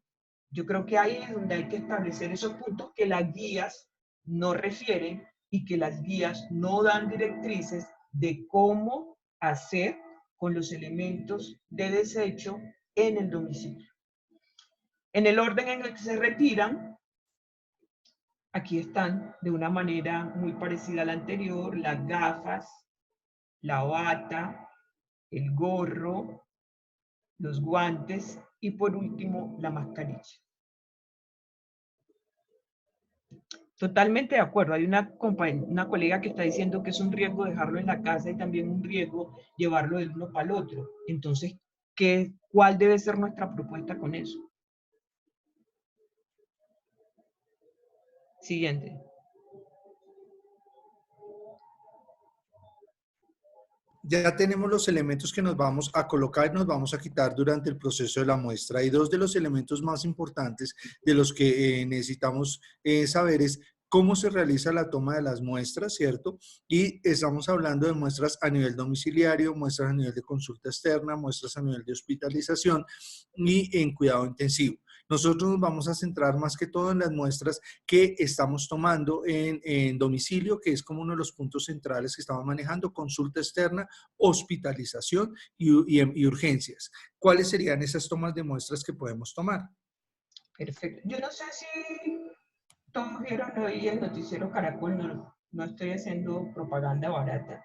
Speaker 4: Yo creo que ahí es donde hay que establecer esos puntos que las guías no refieren y que las guías no dan directrices de cómo hacer con los elementos de desecho en el domicilio. En el orden en el que se retiran, aquí están de una manera muy parecida a la anterior, las gafas, la bata, el gorro, los guantes y por último la mascarilla. Totalmente de acuerdo. Hay una colega que está diciendo que es un riesgo dejarlo en la casa y también un riesgo llevarlo del uno para el otro. Entonces, ¿cuál debe ser nuestra propuesta con eso? Siguiente.
Speaker 3: Ya tenemos los elementos que nos vamos a colocar y nos vamos a quitar durante el proceso de la muestra. Y dos de los elementos más importantes de los que necesitamos saber es cómo se realiza la toma de las muestras, ¿cierto? Y estamos hablando de muestras a nivel domiciliario, muestras a nivel de consulta externa, muestras a nivel de hospitalización y en cuidado intensivo. Nosotros nos vamos a centrar más que todo en las muestras que estamos tomando en domicilio, que es como uno de los puntos centrales que estamos manejando, consulta externa, hospitalización y urgencias. ¿Cuáles serían esas tomas de muestras que podemos tomar?
Speaker 4: Perfecto. Yo no sé si todos vieron hoy el noticiero Caracol, no estoy haciendo propaganda barata,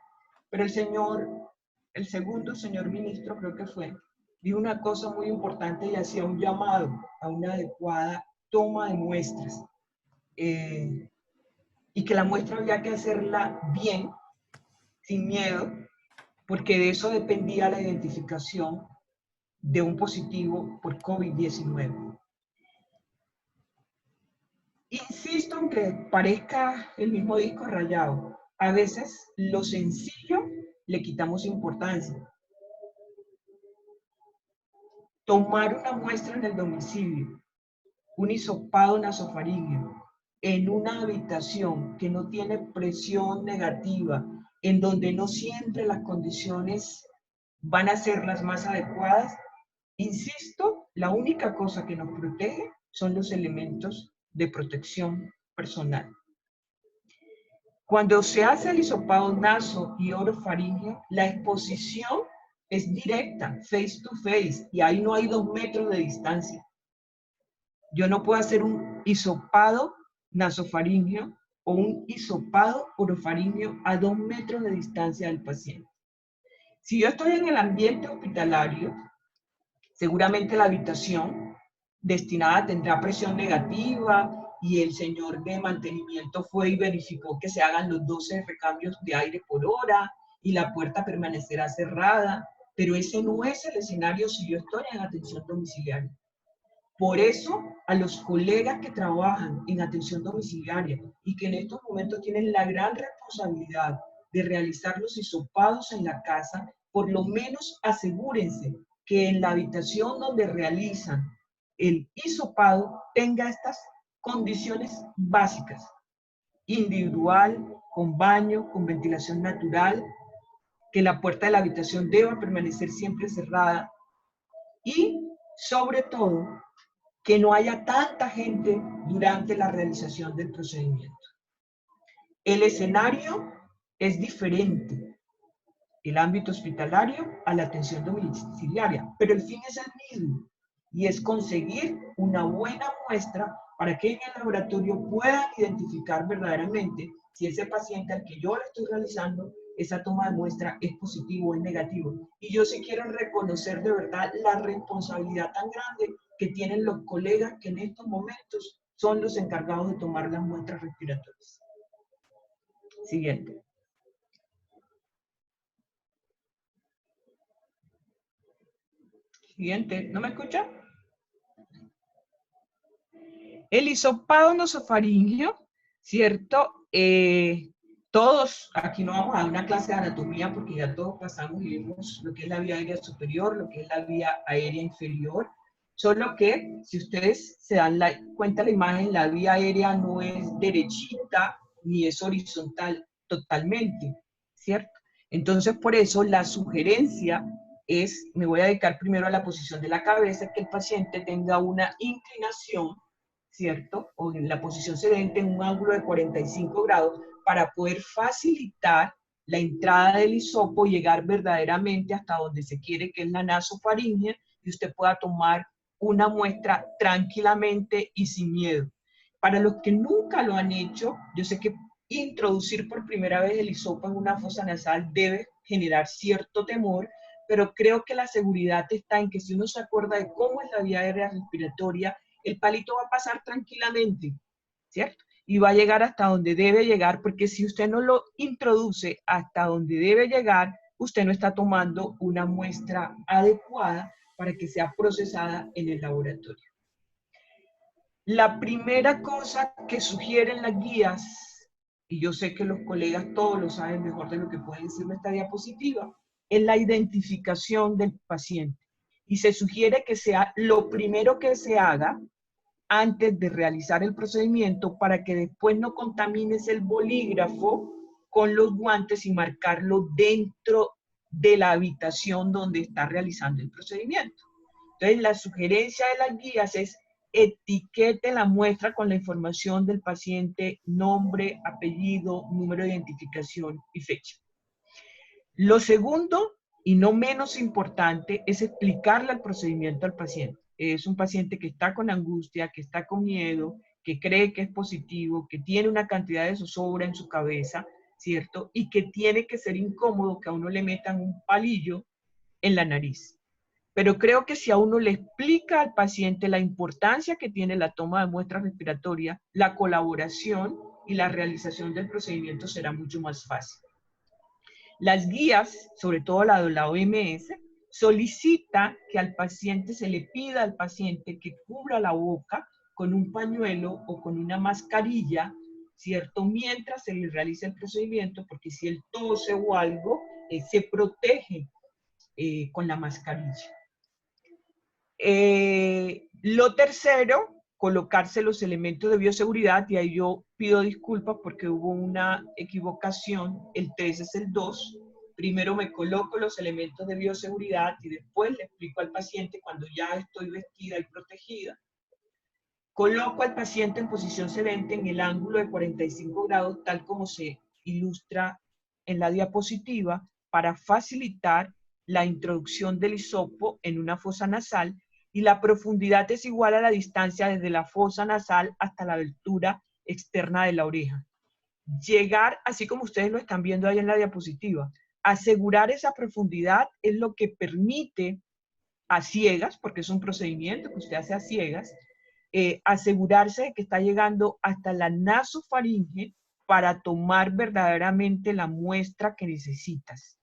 Speaker 4: pero el segundo señor ministro creo que fue, dijo una cosa muy importante y hacía un llamado a una adecuada toma de muestras. Y que la muestra había que hacerla bien, sin miedo, porque de eso dependía la identificación de un positivo por COVID-19. Insisto, aunque parezca el mismo disco rayado, a veces lo sencillo le quitamos importancia. Tomar una muestra en el domicilio, un hisopado nasofaríngeo, en una habitación que no tiene presión negativa, en donde no siempre las condiciones van a ser las más adecuadas, insisto, la única cosa que nos protege son los elementos de protección personal. Cuando se hace el hisopado naso y orofaríngeo, la exposición es directa, face to face, y ahí no hay 2 metros de distancia. Yo no puedo hacer un hisopado nasofaríngeo o un hisopado orofaríngeo a 2 metros de distancia del paciente. Si yo estoy en el ambiente hospitalario, seguramente la habitación destinada tendrá presión negativa y el señor de mantenimiento fue y verificó que se hagan los 12 recambios de aire por hora y la puerta permanecerá cerrada, pero ese no es el escenario si yo estoy en atención domiciliaria. Por eso, a los colegas que trabajan en atención domiciliaria y que en estos momentos tienen la gran responsabilidad de realizar los hisopados en la casa, por lo menos asegúrense que en la habitación donde realizan el hisopado tenga estas condiciones básicas: individual, con baño, con ventilación natural, que la puerta de la habitación deba permanecer siempre cerrada y, sobre todo, que no haya tanta gente durante la realización del procedimiento. El escenario es diferente, el ámbito hospitalario a la atención domiciliaria, pero el fin es el mismo, y es conseguir una buena muestra para que en el laboratorio puedan identificar verdaderamente si ese paciente al que yo le estoy realizando esa toma de muestra es positivo o es negativo. Y yo sí quiero reconocer de verdad la responsabilidad tan grande que tienen los colegas que en estos momentos son los encargados de tomar las muestras respiratorias. Siguiente. Siguiente. ¿No me escucha? El hisopado nasofaríngeo ¿cierto? Todos, aquí no vamos a dar una clase de anatomía porque ya todos pasamos y vimos lo que es la vía aérea superior, lo que es la vía aérea inferior, solo que si ustedes se dan cuenta de la imagen, la vía aérea no es derechita ni es horizontal totalmente, ¿cierto? Entonces, por eso la sugerencia es, me voy a dedicar primero a la posición de la cabeza, que el paciente tenga una inclinación, ¿cierto? O en la posición sedente en un ángulo de 45 grados para poder facilitar la entrada del hisopo y llegar verdaderamente hasta donde se quiere, que es la nasofaringe, y usted pueda tomar una muestra tranquilamente y sin miedo. Para los que nunca lo han hecho, yo sé que introducir por primera vez el hisopo en una fosa nasal debe generar cierto temor, pero creo que la seguridad está en que si uno se acuerda de cómo es la vía aérea respiratoria, el palito va a pasar tranquilamente, ¿cierto? Y va a llegar hasta donde debe llegar, porque si usted no lo introduce hasta donde debe llegar, usted no está tomando una muestra adecuada para que sea procesada en el laboratorio. La primera cosa que sugieren las guías, y yo sé que los colegas todos lo saben mejor de lo que puede decirme esta diapositiva, es la identificación del paciente. Y se sugiere que sea lo primero que se haga antes de realizar el procedimiento para que después no contamines el bolígrafo con los guantes y marcarlo dentro de la habitación donde está realizando el procedimiento. Entonces, la sugerencia de las guías es etiquete la muestra con la información del paciente, nombre, apellido, número de identificación y fecha. Lo segundo, y no menos importante, es explicarle el procedimiento al paciente. Es un paciente que está con angustia, que está con miedo, que cree que es positivo, que tiene una cantidad de zozobra en su cabeza, ¿cierto? Y que tiene que ser incómodo que a uno le metan un palillo en la nariz. Pero creo que si a uno le explica al paciente la importancia que tiene la toma de muestras respiratorias, la colaboración y la realización del procedimiento será mucho más fácil. Las guías, sobre todo la de la OMS, solicita que al paciente se le pida al paciente que cubra la boca con un pañuelo o con una mascarilla, ¿cierto? Mientras se le realiza el procedimiento, porque si él tose o algo, se protege con la mascarilla. Lo tercero, colocarse los elementos de bioseguridad, y ahí yo pido disculpas porque hubo una equivocación, el 3 es el 2, primero me coloco los elementos de bioseguridad y después le explico al paciente cuando ya estoy vestida y protegida. Coloco al paciente en posición sedente en el ángulo de 45 grados, tal como se ilustra en la diapositiva, para facilitar la introducción del hisopo en una fosa nasal, y la profundidad es igual a la distancia desde la fosa nasal hasta la abertura externa de la oreja. Llegar, así como ustedes lo están viendo ahí en la diapositiva, asegurar esa profundidad es lo que permite a ciegas, porque es un procedimiento que usted hace a ciegas, asegurarse de que está llegando hasta la nasofaringe para tomar verdaderamente la muestra que necesitas.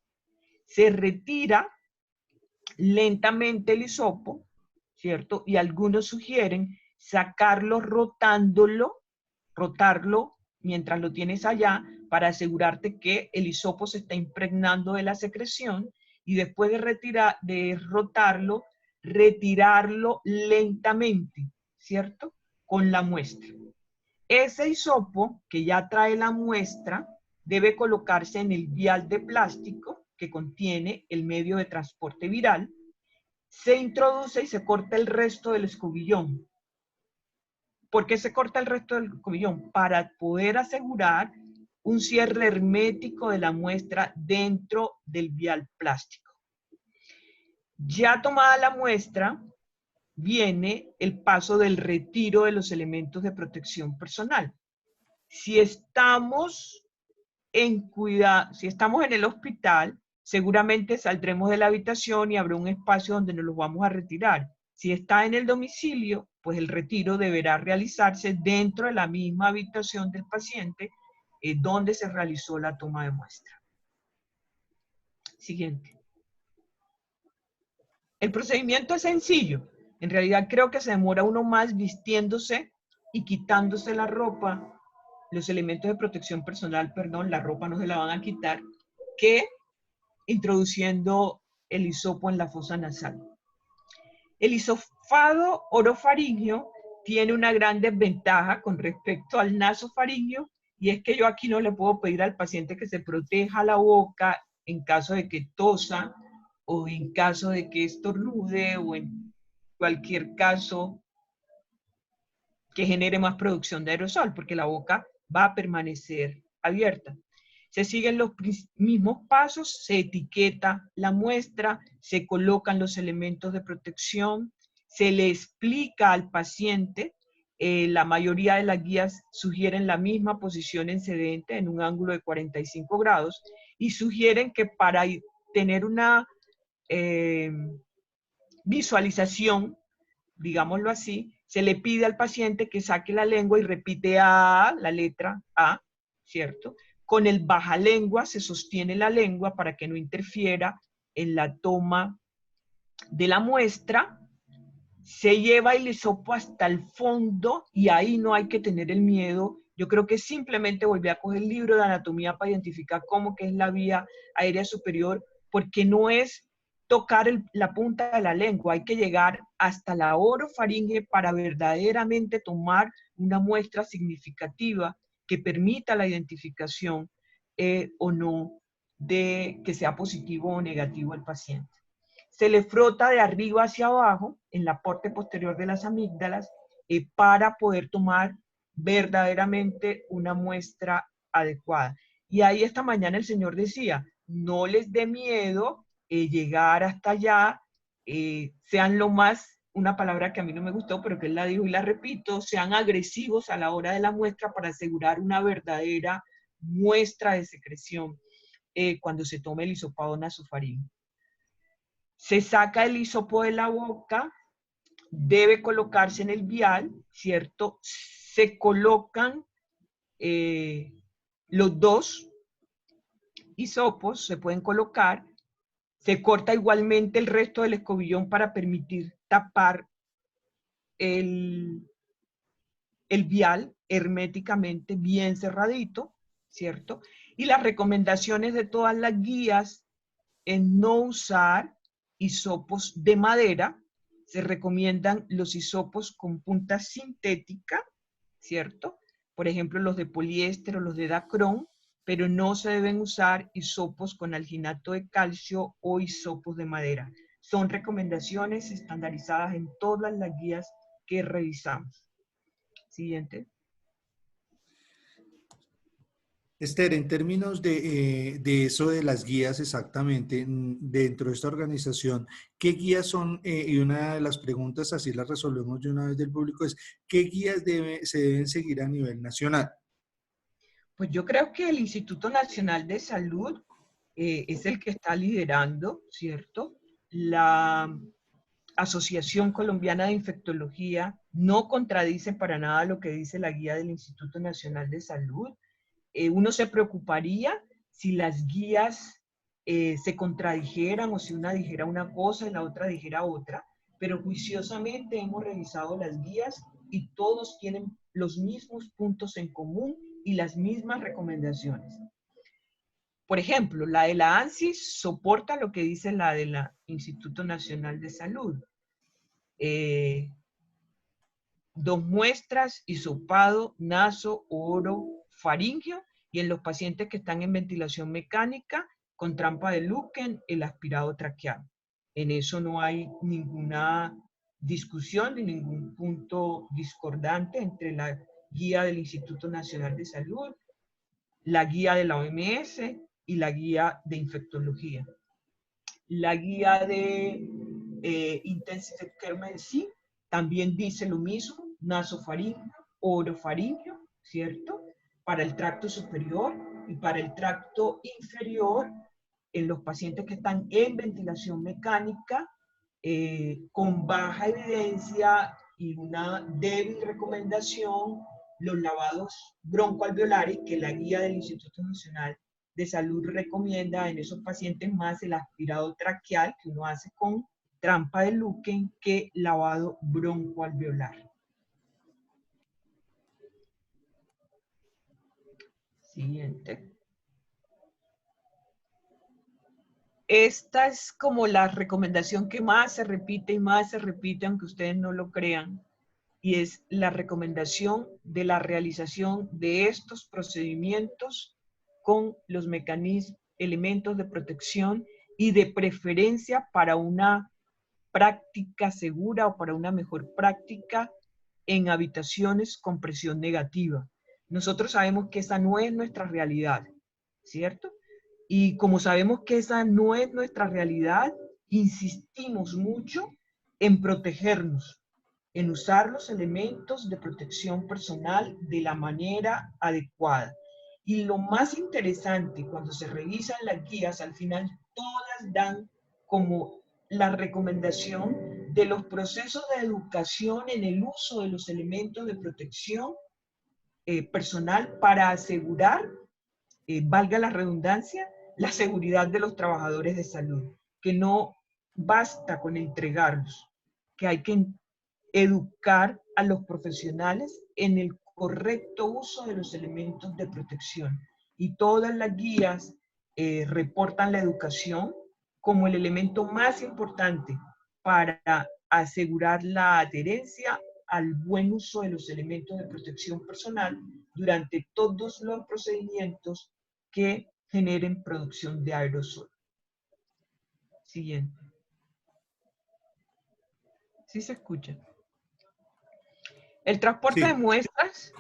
Speaker 4: Se retira lentamente el hisopo, ¿cierto? Y algunos sugieren sacarlo rotarlo mientras lo tienes allá para asegurarte que el hisopo se está impregnando de la secreción, y después de rotarlo, retirarlo lentamente, ¿cierto? Con la muestra. Ese hisopo que ya trae la muestra debe colocarse en el vial de plástico que contiene el medio de transporte viral. Se introduce y se corta el resto del escobillón. ¿Por qué se corta el resto del escobillón? Para poder asegurar un cierre hermético de la muestra dentro del vial plástico. Ya tomada la muestra, viene el paso del retiro de los elementos de protección personal. Si estamos en el hospital, seguramente saldremos de la habitación y habrá un espacio donde nos los vamos a retirar. Si está en el domicilio, pues el retiro deberá realizarse dentro de la misma habitación del paciente donde se realizó la toma de muestra. Siguiente. El procedimiento es sencillo. En realidad creo que se demora uno más vistiéndose y quitándose la ropa los elementos de protección personal, perdón, la ropa no se la van a quitar, que introduciendo el hisopo en la fosa nasal. El hisopado orofaríngeo tiene una gran desventaja con respecto al nasofaríngeo, y es que yo aquí no le puedo pedir al paciente que se proteja la boca en caso de que tosa o en caso de que estornude o en cualquier caso que genere más producción de aerosol, porque la boca va a permanecer abierta. Se siguen los mismos pasos, se etiqueta la muestra, se colocan los elementos de protección, se le explica al paciente, la mayoría de las guías sugieren la misma posición en sedente en un ángulo de 45 grados y sugieren que para tener una visualización, digámoslo así, se le pide al paciente que saque la lengua y repite A, la letra A, ¿cierto? Con el bajalengua se sostiene la lengua para que no interfiera en la toma de la muestra. Se lleva el hisopo hasta el fondo y ahí no hay que tener el miedo. Yo creo que simplemente volví a coger el libro de anatomía para identificar cómo que es la vía aérea superior, porque no es tocar la punta de la lengua, hay que llegar hasta la orofaringe para verdaderamente tomar una muestra significativa que permita la identificación o no de que sea positivo o negativo el paciente. Se le frota de arriba hacia abajo en la parte posterior de las amígdalas para poder tomar verdaderamente una muestra adecuada. Y ahí esta mañana el señor decía, no les dé miedo llegar hasta allá, sean lo más, una palabra que a mí no me gustó, pero que él la dijo y la repito, sean agresivos a la hora de la muestra para asegurar una verdadera muestra de secreción cuando se tome el hisopado nasofaríngeo. Se saca el hisopo de la boca, debe colocarse en el vial, ¿cierto? Se colocan los dos hisopos, se pueden colocar. Se corta igualmente el resto del escobillón para permitir tapar el vial herméticamente bien cerradito, ¿cierto? Y las recomendaciones de todas las guías es no usar hisopos de madera. Se recomiendan los hisopos con punta sintética, ¿cierto? Por ejemplo, los de poliéster o los de dacrón, pero no se deben usar hisopos con alginato de calcio o hisopos de madera. Son recomendaciones estandarizadas en todas las guías que revisamos. Siguiente.
Speaker 3: Esther, en términos de eso de las guías exactamente, dentro de esta organización, ¿qué guías son? Y una de las preguntas, así las resolvemos de una vez del público, es ¿qué guías se deben seguir a nivel nacional?
Speaker 4: Pues yo creo que el Instituto Nacional de Salud es el que está liderando, ¿cierto? La Asociación Colombiana de Infectología no contradice para nada lo que dice la guía del Instituto Nacional de Salud. Uno se preocuparía si las guías se contradijeran o si una dijera una cosa y la otra dijera otra, pero juiciosamente hemos revisado las guías y todos tienen los mismos puntos en común y las mismas recomendaciones. Por ejemplo, la de la ANSIS soporta lo que dice la del Instituto Nacional de Salud. 2 muestras, hisopado, naso, orofaríngeo, y en los pacientes que están en ventilación mecánica, con trampa de Luken, el aspirado traqueal. En eso no hay ninguna discusión ni ningún punto discordante entre la guía del Instituto Nacional de Salud, la guía de la OMS y la guía de infectología. La guía de Intensive Care Medicine también dice lo mismo, nasofaríngeo, orofaríngeo, ¿cierto? Para el tracto superior y para el tracto inferior, en los pacientes que están en ventilación mecánica, con baja evidencia y una débil recomendación, los lavados broncoalveolares que la guía del Instituto Nacional de Salud recomienda en esos pacientes más el aspirado traqueal que uno hace con trampa de Luken que lavado broncoalveolar. Siguiente. Esta es como la recomendación que más se repite y más se repite, aunque ustedes no lo crean, y es la recomendación de la realización de estos procedimientos con los elementos de protección y de preferencia para una práctica segura o para una mejor práctica en habitaciones con presión negativa. Nosotros sabemos que esa no es nuestra realidad, ¿cierto? Y como sabemos que esa no es nuestra realidad, insistimos mucho en protegernos, en usar los elementos de protección personal de la manera adecuada. Y lo más interesante, cuando se revisan las guías, al final todas dan como la recomendación de los procesos de educación en el uso de los elementos de protección personal para asegurar, valga la redundancia, la seguridad de los trabajadores de salud, que no basta con entregarlos, que hay que educar a los profesionales en el correcto uso de los elementos de protección. Y todas las guías reportan la educación como el elemento más importante para asegurar la adherencia al buen uso de los elementos de protección personal durante todos los procedimientos que generen producción de aerosol. Siguiente. ¿Sí se escucha? El transporte
Speaker 3: Sí.
Speaker 4: de muestras,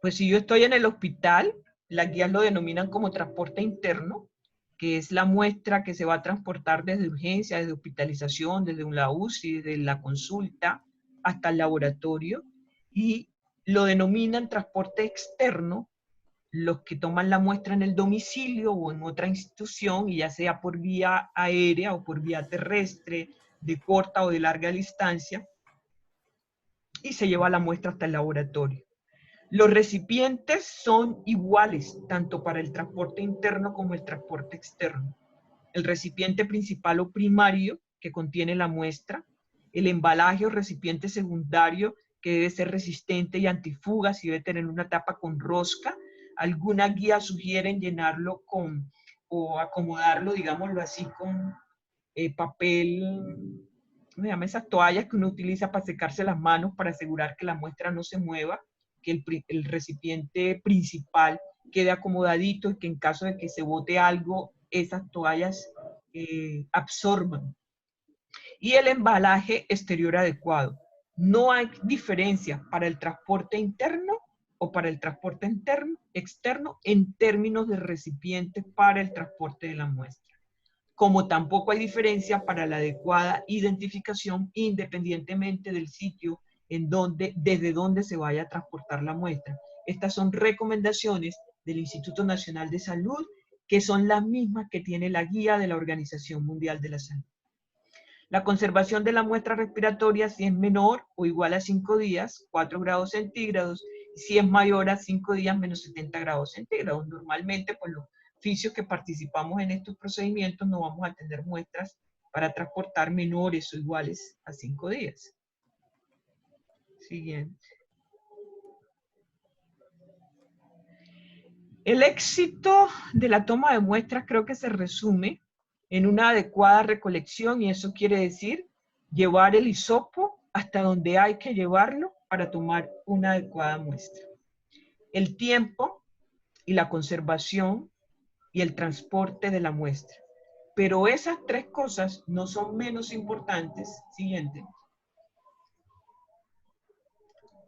Speaker 4: pues si yo estoy en el hospital, las guías lo denominan como transporte interno, que es la muestra que se va a transportar desde urgencia, desde hospitalización, desde la UCI, desde la consulta hasta el laboratorio, y lo denominan transporte externo los que toman la muestra en el domicilio o en otra institución, y ya sea por vía aérea o por vía terrestre, de corta o de larga distancia, y se lleva la muestra hasta el laboratorio. Los recipientes son iguales, tanto para el transporte interno como el transporte externo. El recipiente principal o primario, que contiene la muestra, el embalaje o recipiente secundario, que debe ser resistente y antifugas y debe tener una tapa con rosca. Algunas guías sugieren llenarlo con, o acomodarlo, digámoslo así, con papel, ¿cómo se llama? Esas toallas que uno utiliza para secarse las manos para asegurar que la muestra no se mueva, que el recipiente principal quede acomodadito y que en caso de que se bote algo, esas toallas absorban. Y el embalaje exterior adecuado. No hay diferencia para el transporte interno o para el transporte externo en términos de recipiente para el transporte de la muestra. Como tampoco hay diferencia para la adecuada identificación independientemente del sitio desde donde se vaya a transportar la muestra. Estas son recomendaciones del Instituto Nacional de Salud, que son las mismas que tiene la guía de la Organización Mundial de la Salud. La conservación de la muestra respiratoria, si es menor o igual a 5 días, 4 grados centígrados, si es mayor a 5 días, menos 70 grados centígrados. Normalmente, pues los oficios que participamos en estos procedimientos no vamos a tener muestras para transportar menores o iguales a 5 días. Siguiente. El éxito de la toma de muestras creo que se resume en una adecuada recolección, y eso quiere decir llevar el hisopo hasta donde hay que llevarlo para tomar una adecuada muestra. El tiempo y la conservación y el transporte de la muestra. Pero esas tres cosas no son menos importantes, siguiente,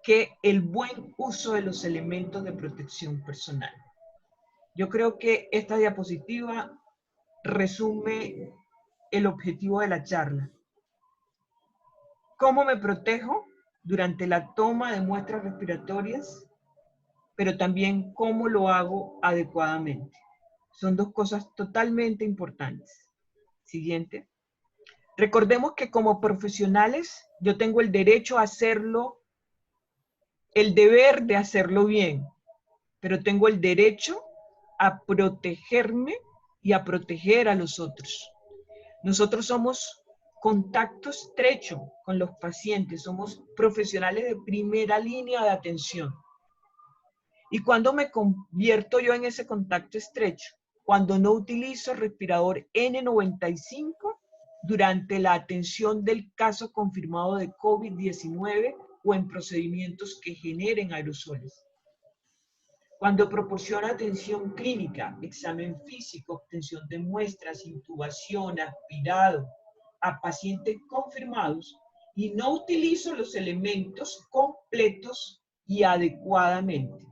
Speaker 4: que el buen uso de los elementos de protección personal. Yo creo que esta diapositiva resume el objetivo de la charla. ¿Cómo me protejo durante la toma de muestras respiratorias? Pero también cómo lo hago adecuadamente. Son dos cosas totalmente importantes. Siguiente. Recordemos que como profesionales yo tengo el derecho a hacerlo, el deber de hacerlo bien, pero tengo el derecho a protegerme y a proteger a los otros. Nosotros somos contacto estrecho con los pacientes, somos profesionales de primera línea de atención. ¿Y cuándo me convierto yo en ese contacto estrecho? Cuando no utilizo respirador N95 durante la atención del caso confirmado de COVID-19 o en procedimientos que generen aerosoles. Cuando proporciona atención clínica, examen físico, obtención de muestras, intubación, aspirado a pacientes confirmados y no utilizo los elementos completos y adecuadamente.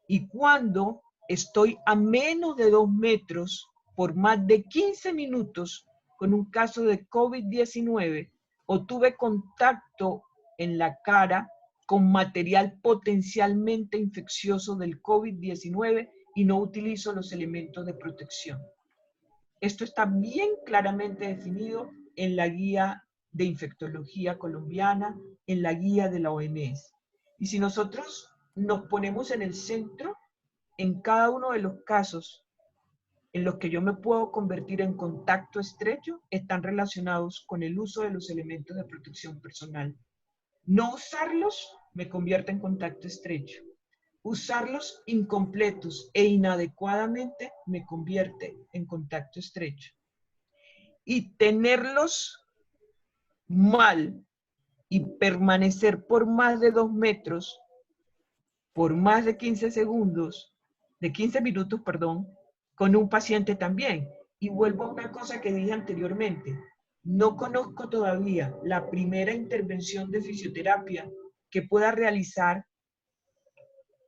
Speaker 4: Y cuando estoy a menos de 2 metros por más de 15 minutos con un caso de COVID-19 o tuve contacto en la cara con material potencialmente infeccioso del COVID-19 y no utilizo los elementos de protección. Esto está bien claramente definido en la guía de infectología colombiana, en la guía de la OMS. Y si nosotros nos ponemos en el centro, en cada uno de los casos en los que yo me puedo convertir en contacto estrecho, están relacionados con el uso de los elementos de protección personal. No usarlos me convierte en contacto estrecho. Usarlos incompletos e inadecuadamente me convierte en contacto estrecho. Y tenerlos mal y permanecer por más de 2 metros, por más de 15 segundos, de 15 minutos, perdón, con un paciente también. Y vuelvo a una cosa que dije anteriormente. No conozco todavía la primera intervención de fisioterapia que pueda realizar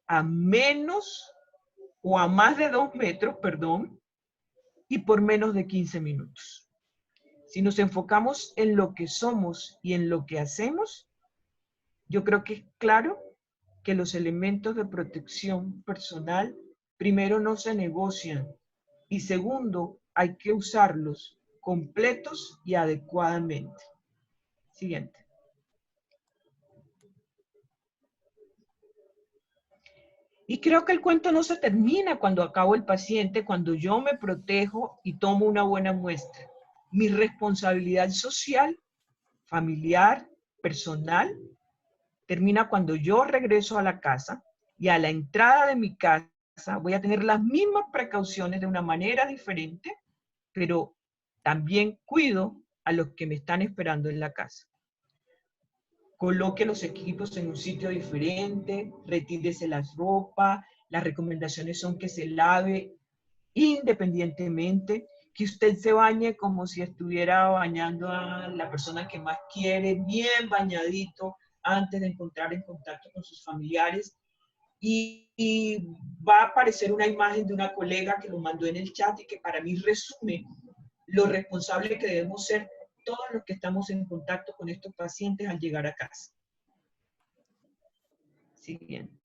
Speaker 4: a menos o a más de 2 metros, perdón, y por menos de 15 minutos. Si nos enfocamos en lo que somos y en lo que hacemos, yo creo que es claro que los elementos de protección personal, primero, no se negocian y segundo, hay que usarlos completos y adecuadamente. Siguiente. Y creo que el cuento no se termina cuando acabo el paciente, cuando yo me protejo y tomo una buena muestra. Mi responsabilidad social, familiar, personal, termina cuando yo regreso a la casa y a la entrada de mi casa voy a tener las mismas precauciones de una manera diferente, pero también cuido a los que me están esperando en la casa. Coloque los equipos en un sitio diferente, retírese las ropas, las recomendaciones son que se lave independientemente, que usted se bañe como si estuviera bañando a la persona que más quiere, bien bañadito, antes de entrar en contacto con sus familiares. Y va a aparecer una imagen de una colega que lo mandó en el chat y que para mí resume lo responsable que debemos ser todos los que estamos en contacto con estos pacientes al llegar a casa. Siguiente.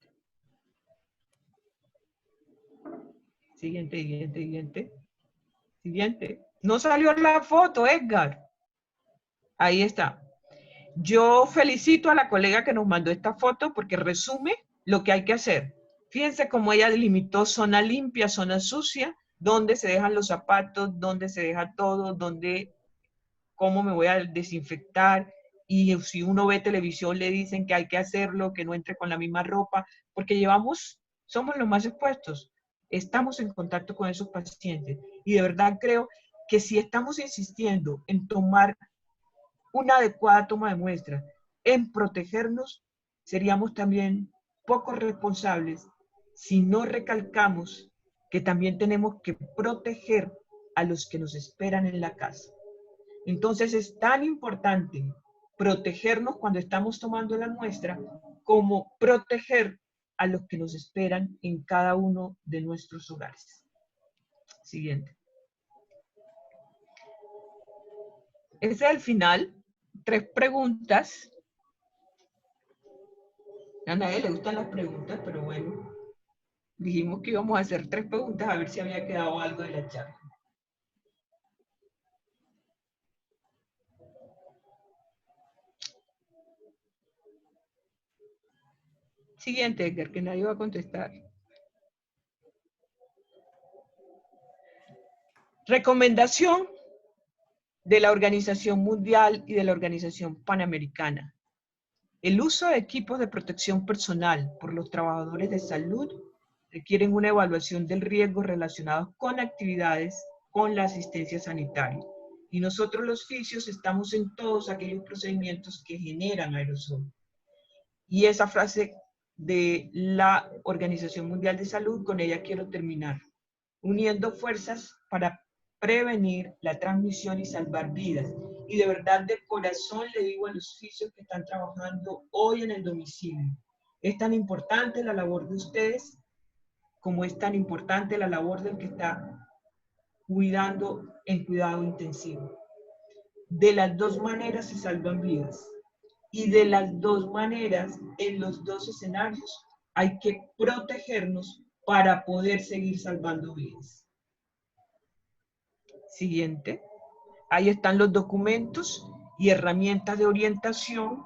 Speaker 4: Siguiente. No salió la foto, Edgar. Ahí está. Yo felicito a la colega que nos mandó esta foto porque resume lo que hay que hacer. Fíjense cómo ella delimitó zona limpia, zona sucia, dónde se dejan los zapatos, dónde se deja todo, cómo me voy a desinfectar. Y si uno ve televisión le dicen que hay que hacerlo, que no entre con la misma ropa, porque somos los más expuestos. Estamos en contacto con esos pacientes. Y de verdad creo que si estamos insistiendo en tomar una adecuada toma de muestras, en protegernos, seríamos también poco responsables si no recalcamos que también tenemos que proteger a los que nos esperan en la casa. Entonces es tan importante protegernos cuando estamos tomando la muestra como proteger a los que nos esperan en cada uno de nuestros hogares. Siguiente. Ese es el final. 3 preguntas. A nadie le gustan las preguntas, pero bueno. Dijimos que íbamos a hacer 3 preguntas a ver si había quedado algo de la charla. Siguiente, Edgar, que nadie va a contestar. Recomendación de la Organización Mundial y de la Organización Panamericana. El uso de equipos de protección personal por los trabajadores de salud requieren una evaluación del riesgo relacionado con actividades con la asistencia sanitaria. Y nosotros los fisios estamos en todos aquellos procedimientos que generan aerosol. Y esa frase de la Organización Mundial de Salud, con ella quiero terminar. Uniendo fuerzas para prevenir la transmisión y salvar vidas. Y de verdad, de corazón, le digo a los fisios que están trabajando hoy en el domicilio, es tan importante la labor de ustedes como es tan importante la labor del que está cuidando en cuidado intensivo. De las dos maneras se salvan vidas. Y de las dos maneras, en los dos escenarios, hay que protegernos para poder seguir salvando vidas. Siguiente. Ahí están los documentos y herramientas de orientación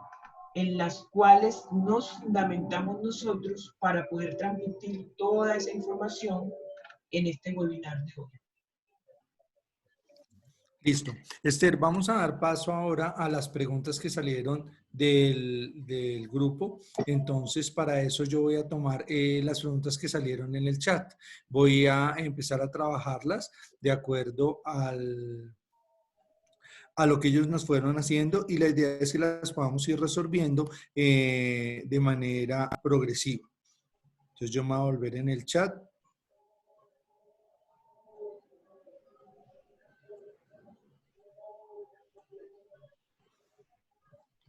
Speaker 4: en las cuales nos fundamentamos nosotros para poder transmitir toda esa información en este webinar de hoy.
Speaker 3: Listo. Esther, vamos a dar paso ahora a las preguntas que salieron del grupo. Entonces, para eso yo voy a tomar las preguntas que salieron en el chat. Voy a empezar a trabajarlas de acuerdo a lo que ellos nos fueron haciendo y la idea es que las podamos ir resolviendo de manera progresiva. Entonces, yo me voy a volver en el chat.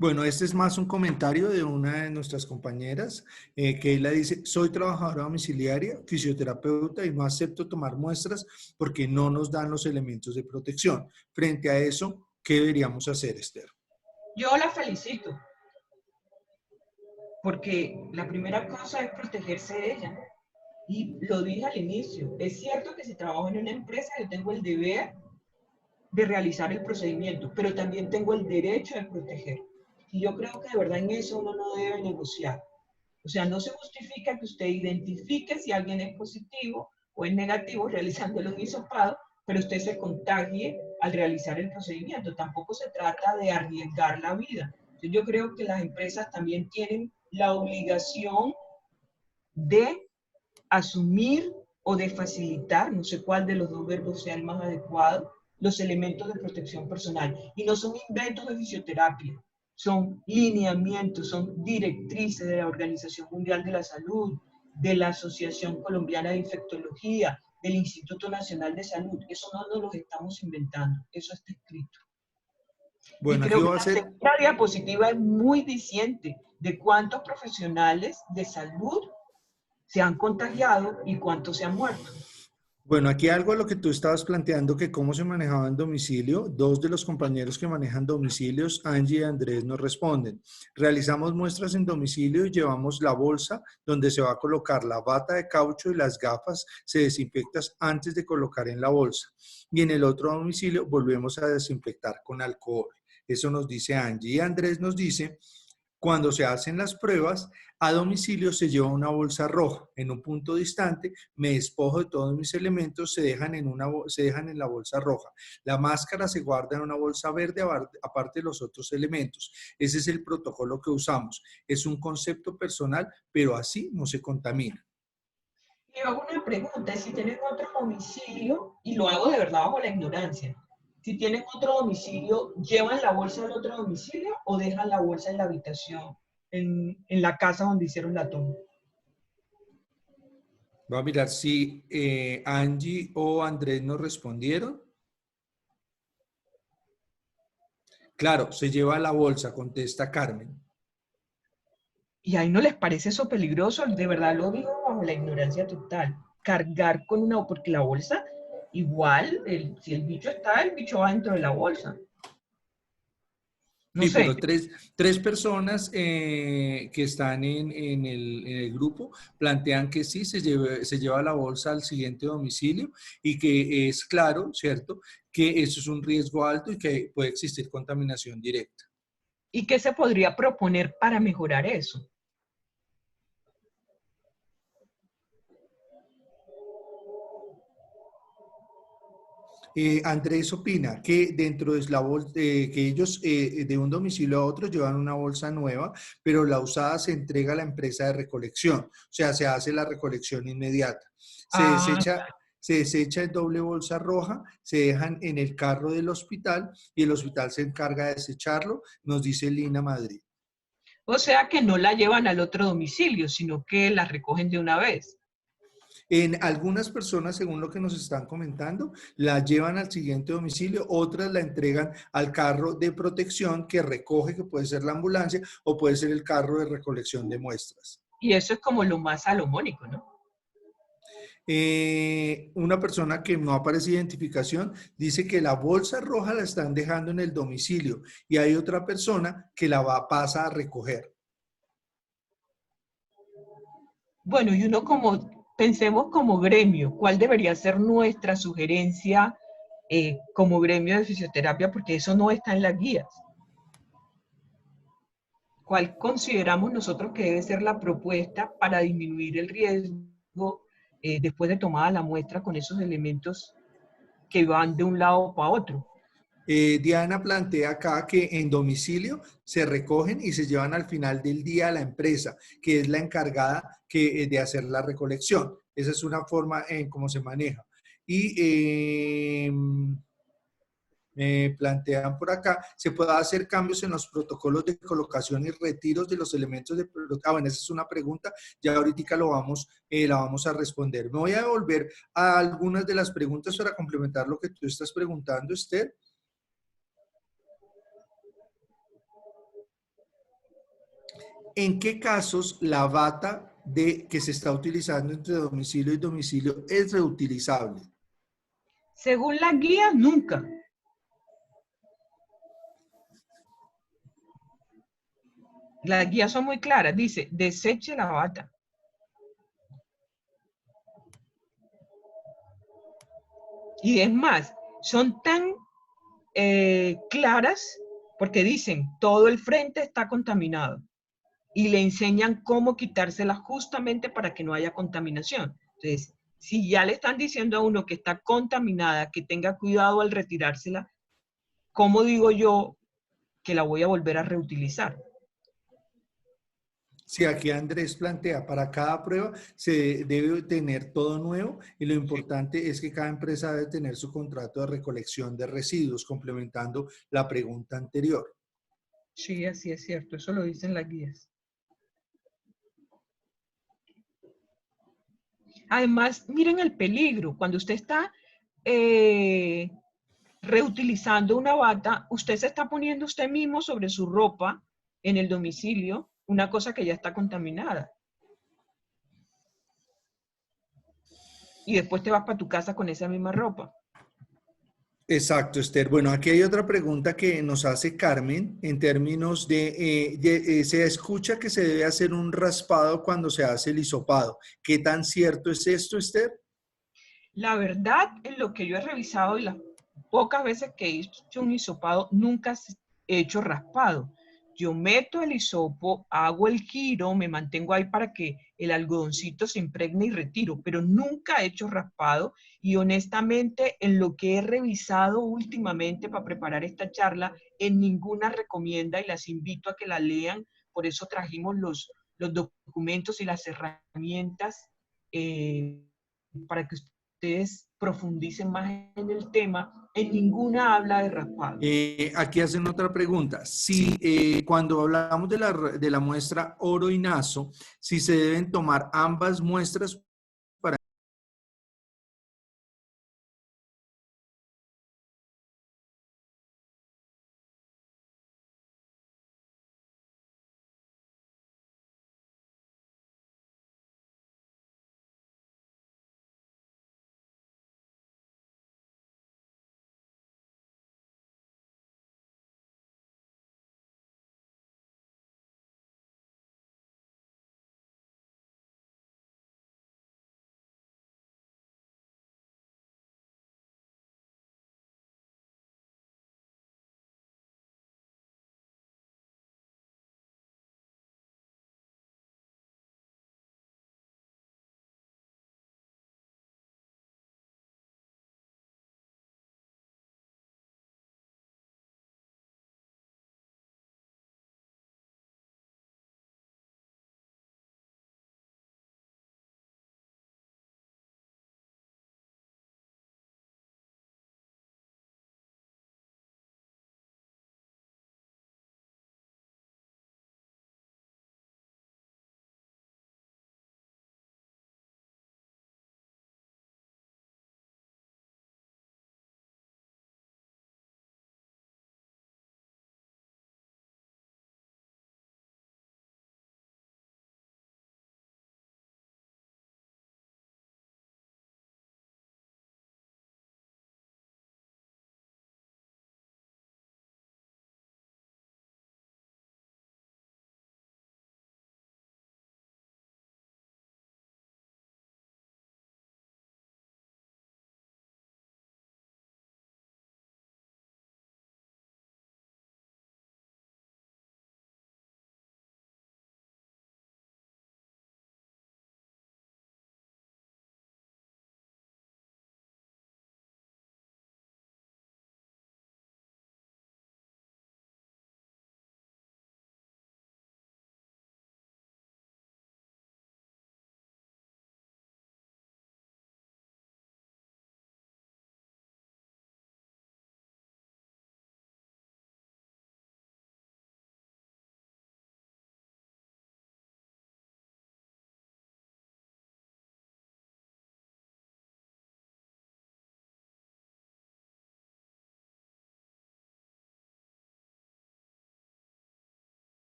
Speaker 3: Bueno, este es más un comentario de una de nuestras compañeras, que ella dice, soy trabajadora domiciliaria, fisioterapeuta y no acepto tomar muestras porque no nos dan los elementos de protección. Frente a eso, ¿qué deberíamos hacer, Esther?
Speaker 4: Yo la felicito, porque la primera cosa es protegerse de ella. Y lo dije al inicio, es cierto que si trabajo en una empresa yo tengo el deber de realizar el procedimiento, pero también tengo el derecho de proteger. Y yo creo que de verdad en eso uno no debe negociar. O sea, no se justifica que usted identifique si alguien es positivo o es negativo realizándolo un hisopado, pero usted se contagie al realizar el procedimiento. Tampoco se trata de arriesgar la vida. Entonces, yo creo que las empresas también tienen la obligación de asumir o de facilitar, no sé cuál de los dos verbos sea el más adecuado, los elementos de protección personal. Y no son inventos de fisioterapia, son lineamientos, son directrices de la Organización Mundial de la Salud, de la Asociación Colombiana de Infectología, del Instituto Nacional de Salud. Eso no nos lo estamos inventando, eso está escrito.
Speaker 3: Bueno,
Speaker 4: y
Speaker 3: aquí
Speaker 4: creo
Speaker 3: voy
Speaker 4: que
Speaker 3: a
Speaker 4: la
Speaker 3: hacer...
Speaker 4: segunda diapositiva es muy diciente de cuántos profesionales de salud se han contagiado y cuántos se han muerto.
Speaker 3: Bueno, aquí algo a lo que tú estabas planteando, que cómo se manejaba en domicilio. Dos de los compañeros que manejan domicilios, Angie y Andrés, nos responden. Realizamos muestras en domicilio y llevamos la bolsa donde se va a colocar la bata de caucho y las gafas se desinfectan antes de colocar en la bolsa. Y en el otro domicilio volvemos a desinfectar con alcohol. Eso nos dice Angie. Y Andrés nos dice... Cuando se hacen las pruebas, a domicilio se lleva una bolsa roja. En un punto distante, me despojo de todos mis elementos, se dejan en la bolsa roja. La máscara se guarda en una bolsa verde, aparte de los otros elementos. Ese es el protocolo que usamos. Es un concepto personal, pero así no se contamina.
Speaker 4: Y hago una pregunta, si tienen otro domicilio, y lo hago de verdad bajo la ignorancia, si tienen otro domicilio, ¿llevan la bolsa al otro domicilio o dejan la bolsa en la habitación, en la casa donde hicieron la toma?
Speaker 3: Voy a mirar si Angie o Andrés nos respondieron. Claro, se lleva la bolsa, contesta Carmen.
Speaker 4: ¿Y ahí no les parece eso peligroso? De verdad lo digo bajo la ignorancia total. Cargar con una, porque la bolsa, igual, si el bicho está, el bicho va dentro de la bolsa. No
Speaker 3: Sí,
Speaker 4: sé.
Speaker 3: pero tres personas que están en el grupo plantean que sí, se lleva la bolsa al siguiente domicilio y que es claro, ¿cierto?, que eso es un riesgo alto y que puede existir contaminación directa.
Speaker 4: ¿Y qué se podría proponer para mejorar eso?
Speaker 3: Andrés opina que dentro de la bolsa, que ellos de un domicilio a otro llevan una bolsa nueva, pero la usada se entrega a la empresa de recolección, o sea, se hace la recolección inmediata. Se
Speaker 4: Ah,
Speaker 3: desecha, se desecha en doble bolsa roja, se dejan en el carro del hospital y el hospital se encarga de desecharlo, nos dice Lina Madrid.
Speaker 4: o sea que no la llevan al otro domicilio, sino que la recogen de una vez.
Speaker 3: En algunas personas, según lo que nos están comentando, la llevan al siguiente domicilio, otras la entregan al carro de protección que recoge, que puede ser la ambulancia o puede ser el carro de recolección de muestras.
Speaker 4: Y eso es como lo más salomónico, ¿no?
Speaker 3: Una persona que no aparece identificación dice que la bolsa roja la están dejando en el domicilio y hay otra persona que pasa a recoger.
Speaker 4: Bueno, y uno como, pensemos como gremio, ¿cuál debería ser nuestra sugerencia como gremio de fisioterapia? Porque eso no está en las guías. ¿Cuál consideramos nosotros que debe ser la propuesta para disminuir el riesgo después de tomada la muestra con esos elementos que van de un lado para otro?
Speaker 3: Diana plantea acá que en domicilio se recogen y se llevan al final del día a la empresa, que es la encargada de hacer la recolección. Esa es una forma en cómo se maneja. Y plantean por acá, se puede hacer cambios en los protocolos de colocación y retiros de los elementos de producción. Ah, bueno, esa es una pregunta, ya ahorita la vamos a responder. Me voy a devolver a algunas de las preguntas para complementar lo que tú estás preguntando, Esther. ¿En qué casos la bata que se está utilizando entre domicilio y domicilio es reutilizable?
Speaker 4: Según la guía, nunca. Las guías son muy claras. Dice, deseche la bata. Y es más, son tan claras porque dicen, todo el frente está contaminado. Y le enseñan cómo quitársela justamente para que no haya contaminación. Entonces, si ya le están diciendo a uno que está contaminada, que tenga cuidado al retirársela, ¿cómo digo yo que la voy a volver a reutilizar?
Speaker 3: Sí, aquí Andrés plantea, para cada prueba se debe tener todo nuevo y lo importante es que cada empresa debe tener su contrato de recolección de residuos, complementando la pregunta anterior.
Speaker 4: Sí, así es cierto, eso lo dicen las guías. Además, miren el peligro. Cuando usted está eh, reutilizando una bata, usted se está poniendo usted mismo sobre su ropa en el domicilio, una cosa que ya está contaminada. Y después te vas para tu casa con esa misma ropa.
Speaker 3: Exacto, Esther. Bueno, aquí hay otra pregunta que nos hace Carmen en términos se escucha que se debe hacer un raspado cuando se hace el hisopado. ¿Qué tan cierto es esto, Esther?
Speaker 4: La verdad, en lo que yo he revisado y las pocas veces que he hecho un hisopado, nunca he hecho raspado. Yo meto el hisopo, hago el giro, me mantengo ahí para que el algodoncito se impregne y retiro, pero nunca he hecho raspado y honestamente en lo que he revisado últimamente para preparar esta charla, en ninguna recomienda y las invito a que la lean, por eso trajimos los documentos y las herramientas para que ustedes profundicen más en el tema, en ninguna habla de raspado.
Speaker 3: Aquí hacen otra pregunta. Si cuando hablamos de la muestra oro y naso, si se deben tomar ambas muestras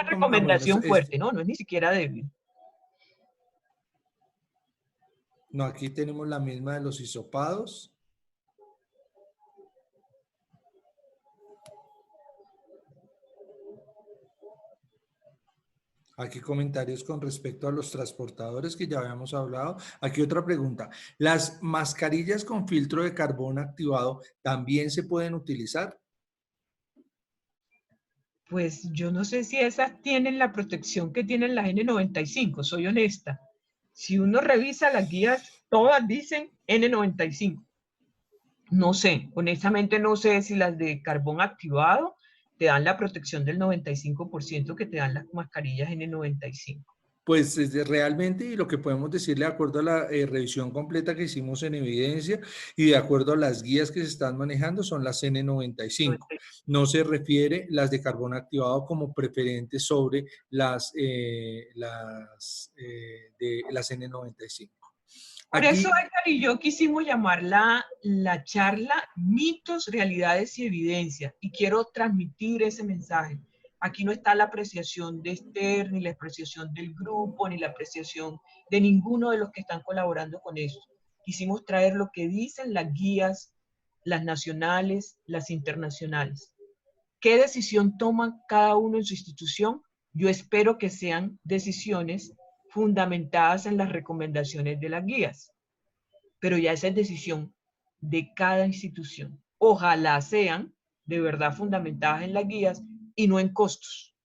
Speaker 4: recomendación fuerte, ¿no? No es ni siquiera débil.
Speaker 3: No, aquí tenemos la misma de los hisopados. Aquí comentarios con respecto a los transportadores que ya habíamos hablado. Aquí otra pregunta. ¿Las mascarillas con filtro de carbono activado también se pueden utilizar?
Speaker 4: Pues yo no sé si esas tienen la protección que tienen las N95, soy honesta. Si uno revisa las guías, todas dicen N95. No sé, honestamente no sé si las de carbón activado te dan la protección del 95% que te dan las mascarillas N95.
Speaker 3: Pues realmente, y lo que podemos decirle de acuerdo a la revisión completa que hicimos en evidencia y de acuerdo a las guías que se están manejando, son las N95. No se refiere las de carbón activado como preferentes sobre las N95.
Speaker 4: Por eso Edgar y yo quisimos llamarla la charla Mitos, Realidades y Evidencias, y quiero transmitir ese mensaje. Aquí no está la apreciación de Esther, ni la apreciación del grupo, ni la apreciación de ninguno de los que están colaborando con esto. Quisimos traer lo que dicen las guías, las nacionales, las internacionales. ¿Qué decisión toman cada uno en su institución? Yo espero que sean decisiones fundamentadas en las recomendaciones de las guías, pero ya esa es decisión de cada institución. Ojalá sean de verdad fundamentadas en las guías y no en costos.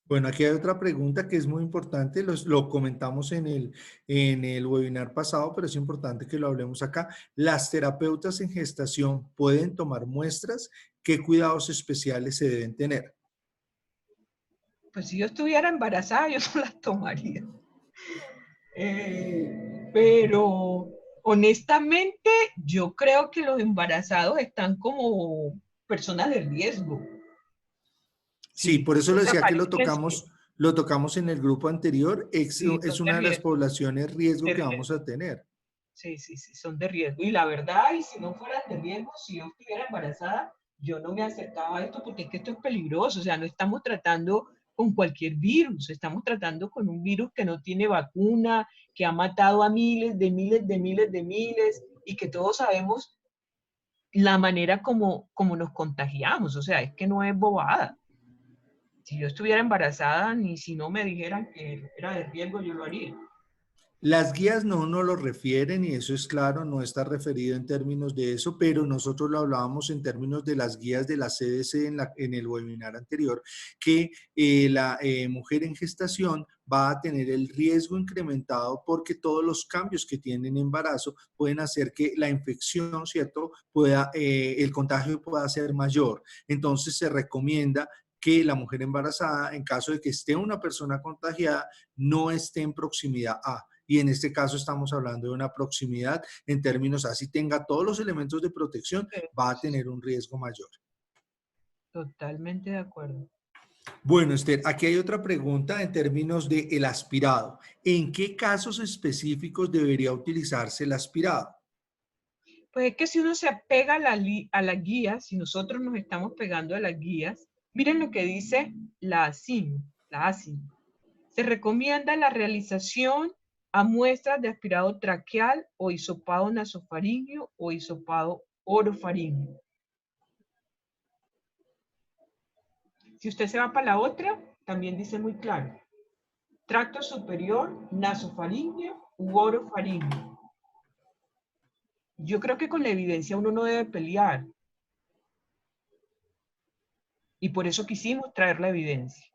Speaker 3: Bueno, aquí hay otra pregunta que es muy importante, lo comentamos en el webinar pasado, pero es importante que lo hablemos acá. ¿Las terapeutas en gestación pueden tomar muestras? ¿Qué cuidados especiales se deben tener?
Speaker 4: Pues si yo estuviera embarazada, yo no las tomaría. Pero honestamente, yo creo que los embarazados están como personas de riesgo.
Speaker 3: Sí, por eso lo decía que lo tocamos en el grupo anterior. Es una de las poblaciones riesgo que vamos a tener.
Speaker 4: Sí, son de riesgo. Y la verdad, y si no fueran de riesgo, si yo estuviera embarazada, yo no me acercaba a esto porque es que esto es peligroso. O sea, no estamos tratando con cualquier virus, estamos tratando con un virus que no tiene vacuna, que ha matado a miles, y que todos sabemos la manera como nos contagiamos. O sea, es que no es bobada. Si yo estuviera embarazada, ni si no me dijeran que era de riesgo, yo lo haría.
Speaker 3: Las guías no nos lo refieren y eso es claro, no está referido en términos de eso, pero nosotros lo hablábamos en términos de las guías de la CDC en el webinar anterior, que la mujer en gestación va a tener el riesgo incrementado porque todos los cambios que tienen embarazo pueden hacer que la infección, ¿cierto?, el contagio pueda ser mayor. Entonces se recomienda que la mujer embarazada, en caso de que esté una persona contagiada, no esté en proximidad a. Y en este caso estamos hablando de una proximidad en términos, así tenga todos los elementos de protección, va a tener un riesgo mayor.
Speaker 4: Totalmente de acuerdo.
Speaker 3: Bueno, Esther, aquí hay otra pregunta en términos del aspirado. ¿En qué casos específicos debería utilizarse el aspirado?
Speaker 4: Pues es que si uno se apega a la guía, si nosotros nos estamos pegando a las guías, miren lo que dice la ASIN. Se recomienda la realización a muestras de aspirado traqueal o hisopado nasofaríngeo o hisopado orofaríngeo. Si usted se va para la otra, también dice muy claro. Tracto superior, nasofaríngeo u orofaríngeo. Yo creo que con la evidencia uno no debe pelear. Y por eso quisimos traer la evidencia.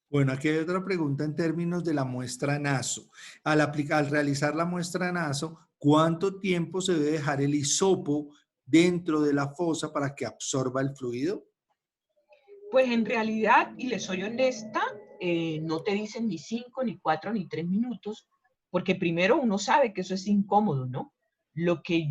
Speaker 3: Bueno, aquí hay otra pregunta en términos de la muestra naso. Al realizar la muestra naso, ¿cuánto tiempo se debe dejar el hisopo dentro de la fosa para que absorba el fluido?
Speaker 4: Pues en realidad, y le soy honesta, no te dicen ni 5, ni 4, ni 3 minutos, porque primero uno sabe que eso es incómodo, ¿no? Lo que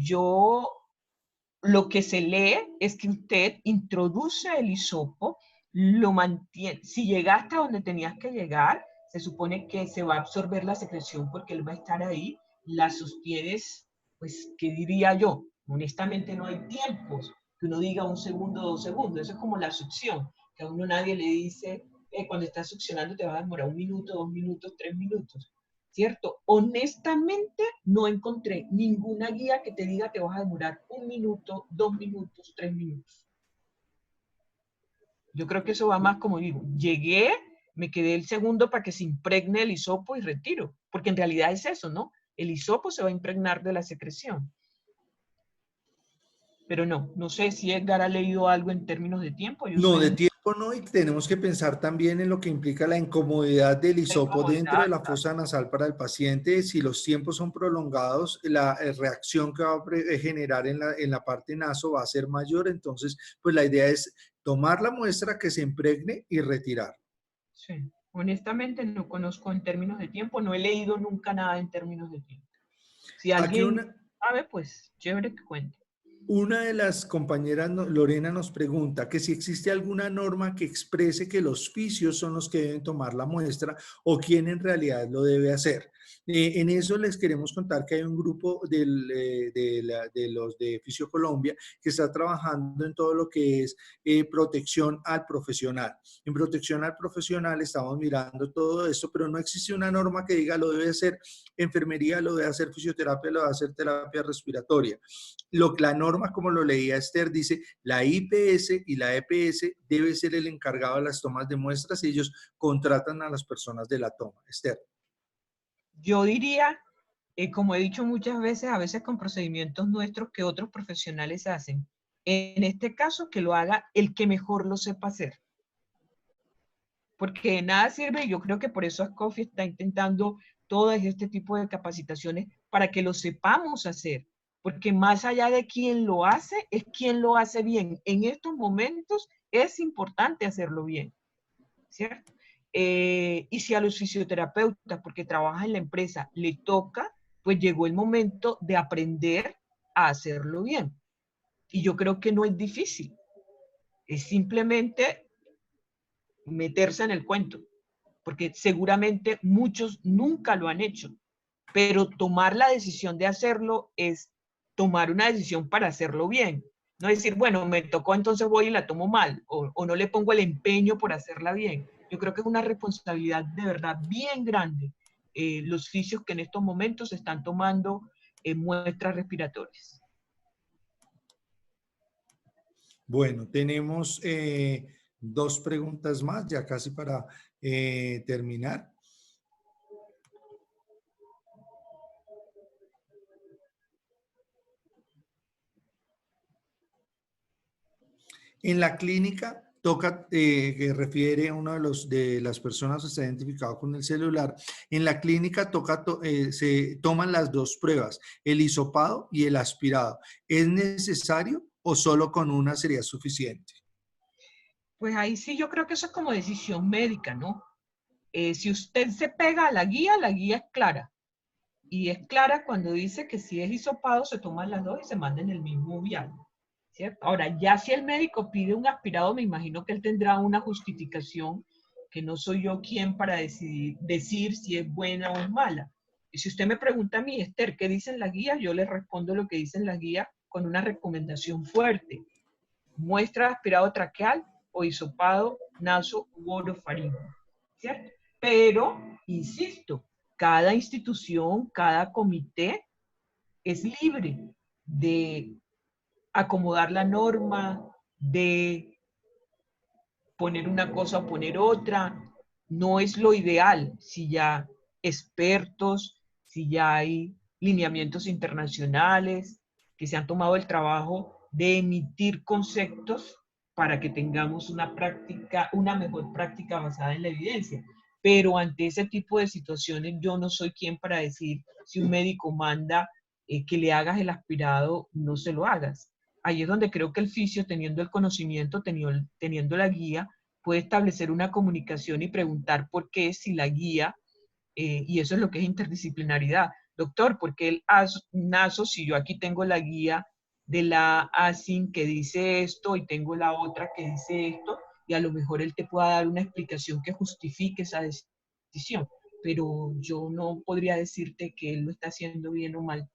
Speaker 4: se lee es que usted introduce el hisopo, lo mantiene, si llegaste a donde tenías que llegar, se supone que se va a absorber la secreción porque él va a estar ahí, la sostienes, pues, ¿qué diría yo? Honestamente no hay tiempos, que uno diga 1 segundo, 2 segundos, eso es como la succión. que a uno nadie le dice, cuando estás succionando te vas a demorar 1 minuto, 2 minutos, 3 minutos, ¿cierto? Honestamente, no encontré ninguna guía que te diga te vas a demorar 1 minuto, 2 minutos, 3 minutos. Yo creo que eso va más como digo, llegué, me quedé el segundo para que se impregne el hisopo y retiro, porque en realidad es eso, ¿no? El hisopo se va a impregnar de la secreción. Pero no sé si Edgar ha leído algo en términos de tiempo. Yo
Speaker 3: No,
Speaker 4: soy
Speaker 3: de
Speaker 4: un
Speaker 3: tiempo no, y tenemos que pensar también en lo que implica la incomodidad del
Speaker 4: de
Speaker 3: hisopo dentro de
Speaker 4: incomodidad.
Speaker 3: la fosa nasal para el paciente. Si los tiempos son prolongados, la reacción que va a generar en la parte naso va a ser mayor. Entonces, pues la idea es tomar la muestra, que se impregne y retirar.
Speaker 4: Sí. Honestamente no conozco en términos de tiempo, no he leído nunca nada en términos de tiempo. Si
Speaker 3: Aquí
Speaker 4: alguien sabe, pues chévere que cuente.
Speaker 3: Una de las compañeras, Lorena, nos pregunta que si existe alguna norma que exprese que los fisios son los que deben tomar la muestra o quién en realidad lo debe hacer. En eso les queremos contar que hay un grupo de los de Fisio Colombia que está trabajando en todo lo que es protección al profesional. En protección al profesional estamos mirando todo esto, pero no existe una norma que diga lo debe hacer enfermería, lo debe hacer fisioterapia, lo debe hacer terapia respiratoria. La norma, como lo leía Esther, dice la IPS y la EPS debe ser el encargado de las tomas de muestras y ellos contratan a las personas de la toma. Esther.
Speaker 4: Yo diría, como he dicho muchas veces, a veces con procedimientos nuestros que otros profesionales hacen, en este caso que lo haga el que mejor lo sepa hacer. Porque de nada sirve, y yo creo que por eso ASCOFI está intentando todo este tipo de capacitaciones para que lo sepamos hacer, porque más allá de quién lo hace, es quién lo hace bien. En estos momentos es importante hacerlo bien, ¿cierto? Y si a los fisioterapeutas, porque trabajan en la empresa, le toca, pues llegó el momento de aprender a hacerlo bien. Y yo creo que no es difícil, es simplemente meterse en el cuento, porque seguramente muchos nunca lo han hecho, pero tomar la decisión de hacerlo es tomar una decisión para hacerlo bien. No decir, bueno, me tocó, entonces voy y la tomo mal, o no le pongo el empeño por hacerla bien. Yo creo que es una responsabilidad de verdad bien grande los fisios que en estos momentos están tomando muestras respiratorias.
Speaker 3: Bueno, tenemos 2 preguntas más, ya casi para terminar. En la clínica toca, que refiere a uno de las personas que está identificado con el celular, en la clínica se toman las 2 pruebas, el hisopado y el aspirado. ¿Es necesario o solo con una sería suficiente?
Speaker 4: Pues ahí sí yo creo que eso es como decisión médica, ¿no? Si usted se pega a la guía es clara. Y es clara cuando dice que si es hisopado se toman las 2 y se mandan el mismo vial, ¿cierto? Ahora, ya si el médico pide un aspirado, me imagino que él tendrá una justificación que no soy yo quien para decir si es buena o es mala. Y si usted me pregunta a mí, Esther, ¿qué dicen las guías? Yo le respondo lo que dicen las guías con una recomendación fuerte. Muestra aspirado traqueal o hisopado naso u orofaringo, ¿cierto? Pero, insisto, cada institución, cada comité es libre de acomodar la norma, de poner una cosa o poner otra. No es lo ideal si ya expertos, si ya hay lineamientos internacionales que se han tomado el trabajo de emitir conceptos para que tengamos una mejor práctica basada en la evidencia. Pero ante ese tipo de situaciones yo no soy quien para decir si un médico manda que le hagas el aspirado, no se lo hagas. Ahí es donde creo que el fisio, teniendo el conocimiento, teniendo la guía, puede establecer una comunicación y preguntar por qué si la guía, y eso es lo que es interdisciplinaridad. Doctor, ¿por qué el naso, si yo aquí tengo la guía de la ASIN que dice esto y tengo la otra que dice esto, y a lo mejor él te pueda dar una explicación que justifique esa decisión, pero yo no podría decirte que él lo está haciendo bien o mal.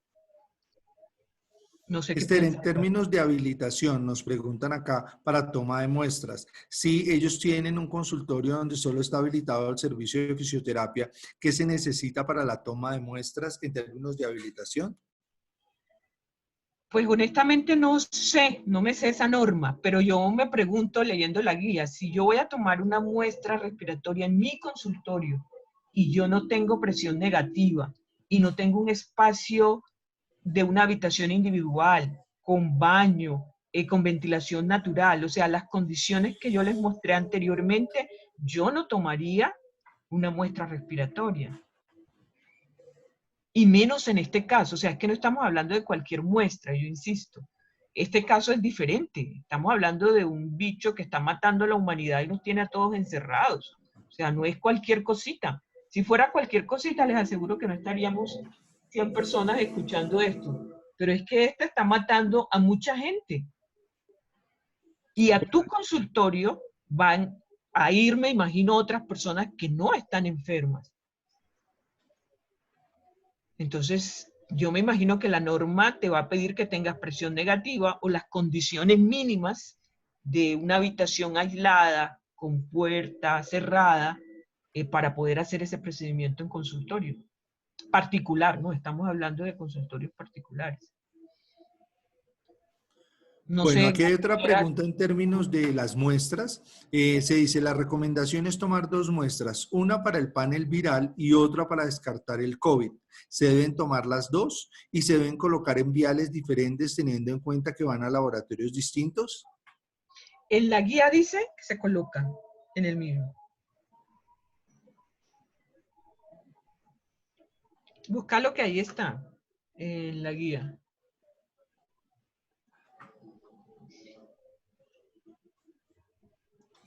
Speaker 4: No sé qué
Speaker 3: Esther, en
Speaker 4: piensas.
Speaker 3: términos de habilitación, nos preguntan acá para toma de muestras. Si ellos tienen un consultorio donde solo está habilitado el servicio de fisioterapia, ¿qué se necesita para la toma de muestras en términos de habilitación?
Speaker 4: Pues honestamente no sé, no me sé esa norma, pero yo me pregunto leyendo la guía, si yo voy a tomar una muestra respiratoria en mi consultorio y yo no tengo presión negativa y no tengo un espacio de una habitación individual, con baño, con ventilación natural, o sea, las condiciones que yo les mostré anteriormente, yo no tomaría una muestra respiratoria. Y menos en este caso, o sea, es que no estamos hablando de cualquier muestra, yo insisto. Este caso es diferente, estamos hablando de un bicho que está matando a la humanidad y nos tiene a todos encerrados. O sea, no es cualquier cosita. Si fuera cualquier cosita, les aseguro que no estaríamos 100 personas escuchando esto. Pero es que este está matando a mucha gente. Y a tu consultorio van a ir, me imagino, otras personas que no están enfermas. Entonces, yo me imagino que la norma te va a pedir que tengas presión negativa o las condiciones mínimas de una habitación aislada, con puerta cerrada, para poder hacer ese procedimiento en consultorio particular, ¿no? Estamos hablando de consultorios particulares. No
Speaker 3: Bueno,
Speaker 4: sé,
Speaker 3: aquí hay otra pregunta en términos de las muestras. Se dice, la recomendación es tomar 2 muestras, una para el panel viral y otra para descartar el COVID. ¿Se deben tomar las 2 y se deben colocar en viales diferentes teniendo en cuenta que van a laboratorios distintos?
Speaker 4: en la guía dice que se colocan en el mismo. Busca lo que ahí está, en la guía.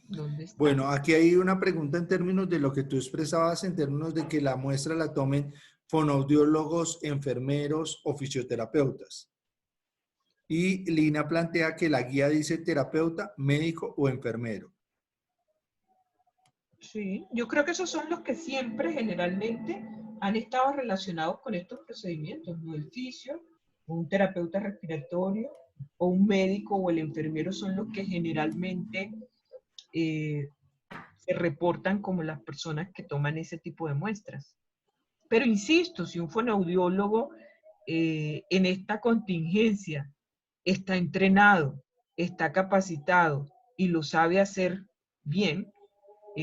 Speaker 4: ¿Dónde está?
Speaker 3: Bueno, aquí hay una pregunta en términos de lo que tú expresabas, en términos de que la muestra la tomen fonoaudiólogos, enfermeros o fisioterapeutas. Y Lina plantea que la guía dice terapeuta, médico o enfermero.
Speaker 4: Sí, yo creo que esos son los que siempre, generalmente, han estado relacionados con estos procedimientos, ¿no? El fisio, o un terapeuta respiratorio, o un médico o el enfermero son los que generalmente eh, se reportan como las personas que toman ese tipo de muestras. Pero insisto, si un fonoaudiólogo en esta contingencia está entrenado, está capacitado y lo sabe hacer bien,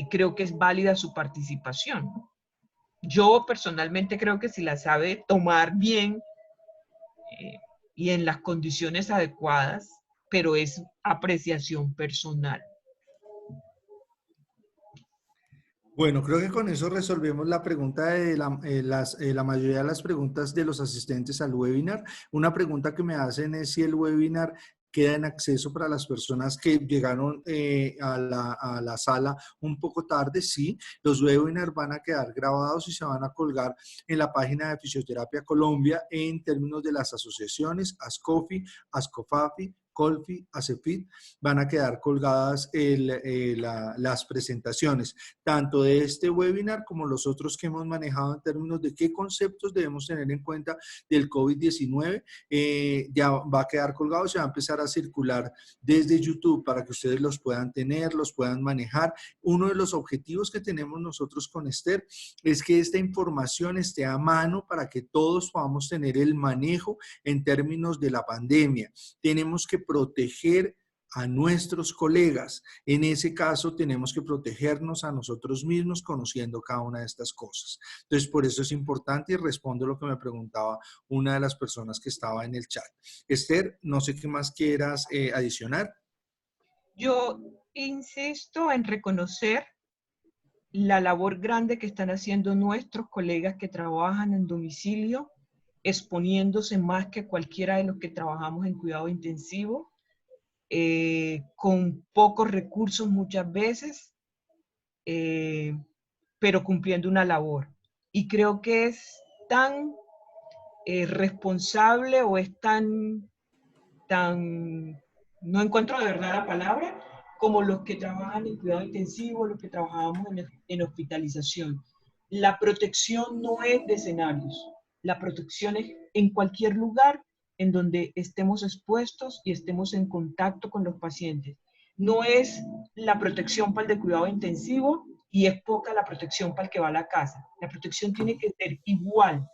Speaker 4: creo que es válida su participación. Yo personalmente creo que si la sabe tomar bien y en las condiciones adecuadas, pero es apreciación personal.
Speaker 3: Bueno, creo que con eso resolvemos la pregunta de la mayoría de las preguntas de los asistentes al webinar. Una pregunta que me hacen es si el webinar queda en acceso para las personas que llegaron a la sala un poco tarde. Sí, los webinars van a quedar grabados y se van a colgar en la página de Fisioterapia Colombia en términos de las asociaciones, ASCOFI, ASCOFAFI, Colfi, ACEFIT, van a quedar colgadas las presentaciones, tanto de este webinar como los otros que hemos manejado en términos de qué conceptos debemos tener en cuenta del COVID-19. Ya va a quedar colgado, se va a empezar a circular desde YouTube para que ustedes los puedan tener, los puedan manejar. Uno de los objetivos que tenemos nosotros con Esther es que esta información esté a mano para que todos podamos tener el manejo en términos de la pandemia. Tenemos que proteger a nuestros colegas. En ese caso, tenemos que protegernos a nosotros mismos conociendo cada una de estas cosas. Entonces, por eso es importante y respondo lo que me preguntaba una de las personas que estaba en el chat. Esther, no sé qué más quieras adicionar.
Speaker 4: Yo insisto en reconocer la labor grande que están haciendo nuestros colegas que trabajan en domicilio, exponiéndose más que cualquiera de los que trabajamos en cuidado intensivo, con pocos recursos muchas veces, pero cumpliendo una labor. Y creo que es tan responsable o es tan, no encuentro de verdad la palabra, como los que trabajan en cuidado intensivo, los que trabajamos en hospitalización. La protección no es de escenarios, la protección es en cualquier lugar en donde estemos expuestos y estemos en contacto con los pacientes. No es la protección para el de cuidado intensivo y es poca la protección para el que va a la casa. La protección tiene que ser igual,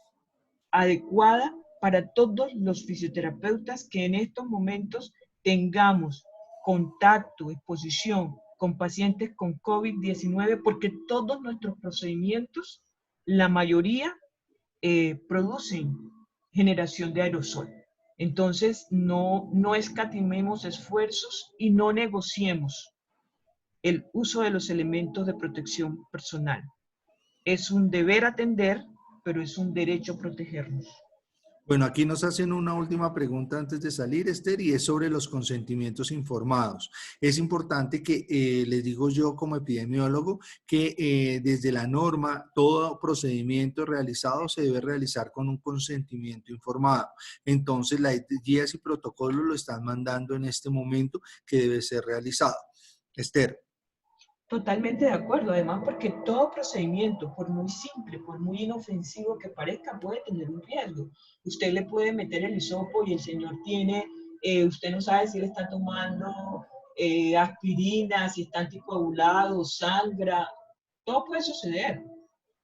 Speaker 4: adecuada para todos los fisioterapeutas que en estos momentos tengamos contacto, exposición con pacientes con COVID-19, porque todos nuestros procedimientos, la mayoría, producen generación de aerosol. Entonces, no escatimemos esfuerzos y no negociemos el uso de los elementos de protección personal. Es un deber atender, pero es un derecho protegernos.
Speaker 3: Bueno, aquí nos hacen una última pregunta antes de salir, Esther, y es sobre los consentimientos informados. Es importante que, les digo yo como epidemiólogo, que desde la norma, todo procedimiento realizado se debe realizar con un consentimiento informado. Entonces, las guías y protocolos lo están mandando en este momento que debe ser realizado. Esther.
Speaker 4: Totalmente de acuerdo, además porque todo procedimiento, por muy simple, por muy inofensivo que parezca, puede tener un riesgo. Usted le puede meter el hisopo y el señor tiene, usted no sabe si le está tomando aspirina, si está anticoagulado, sangra, todo puede suceder.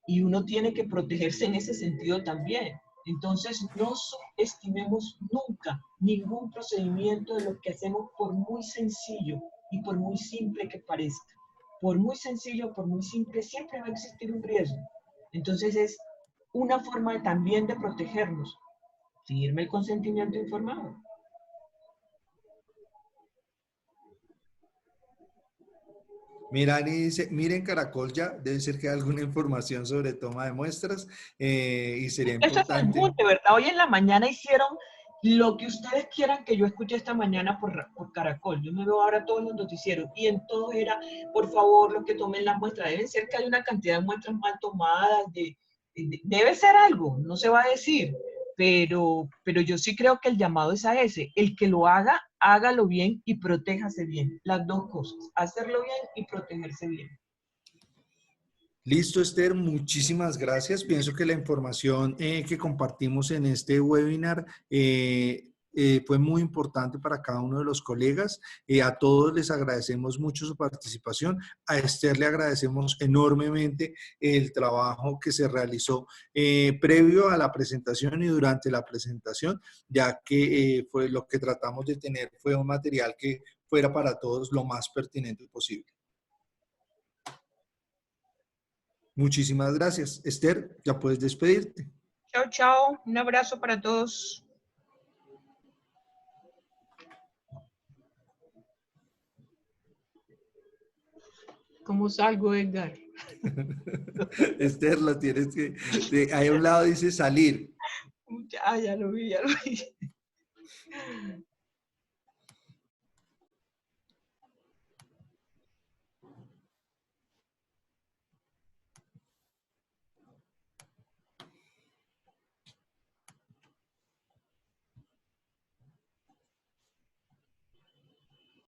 Speaker 4: Y uno tiene que protegerse en ese sentido también. Entonces, no subestimemos nunca ningún procedimiento de lo que hacemos, por muy sencillo y por muy simple que parezca. Por muy sencillo, por muy simple, siempre va a existir un riesgo. Entonces es una forma también de protegernos. Firme el consentimiento informado.
Speaker 3: Miran y dice, miren Caracol ya, debe ser que hay alguna información sobre toma de muestras y sería
Speaker 4: Eso es el
Speaker 3: importante.
Speaker 4: boom, de verdad. Hoy en la mañana hicieron lo que ustedes quieran que yo escuche esta mañana por Caracol. Yo me veo ahora todos los noticieros y en todo era, por favor, los que tomen las muestras. Deben ser que hay una cantidad de muestras mal tomadas, debe ser algo, no se va a decir. Pero yo sí creo que el llamado es a ese. El que lo haga, hágalo bien y protéjase bien. Las dos cosas, hacerlo bien y protegerse bien.
Speaker 3: Listo, Esther, muchísimas gracias. Pienso que la información que compartimos en este webinar fue muy importante para cada uno de los colegas. A todos les agradecemos mucho su participación. A Esther le agradecemos enormemente el trabajo que se realizó previo a la presentación y durante la presentación, ya que fue lo que tratamos de tener fue un material que fuera para todos lo más pertinente posible. Muchísimas gracias. Esther, ya puedes despedirte.
Speaker 4: Chao, chao. Un abrazo para todos. ¿Cómo salgo, Edgar?
Speaker 3: Esther, lo tienes que... Ahí a un lado dice salir.
Speaker 4: Ya lo vi, ya lo vi.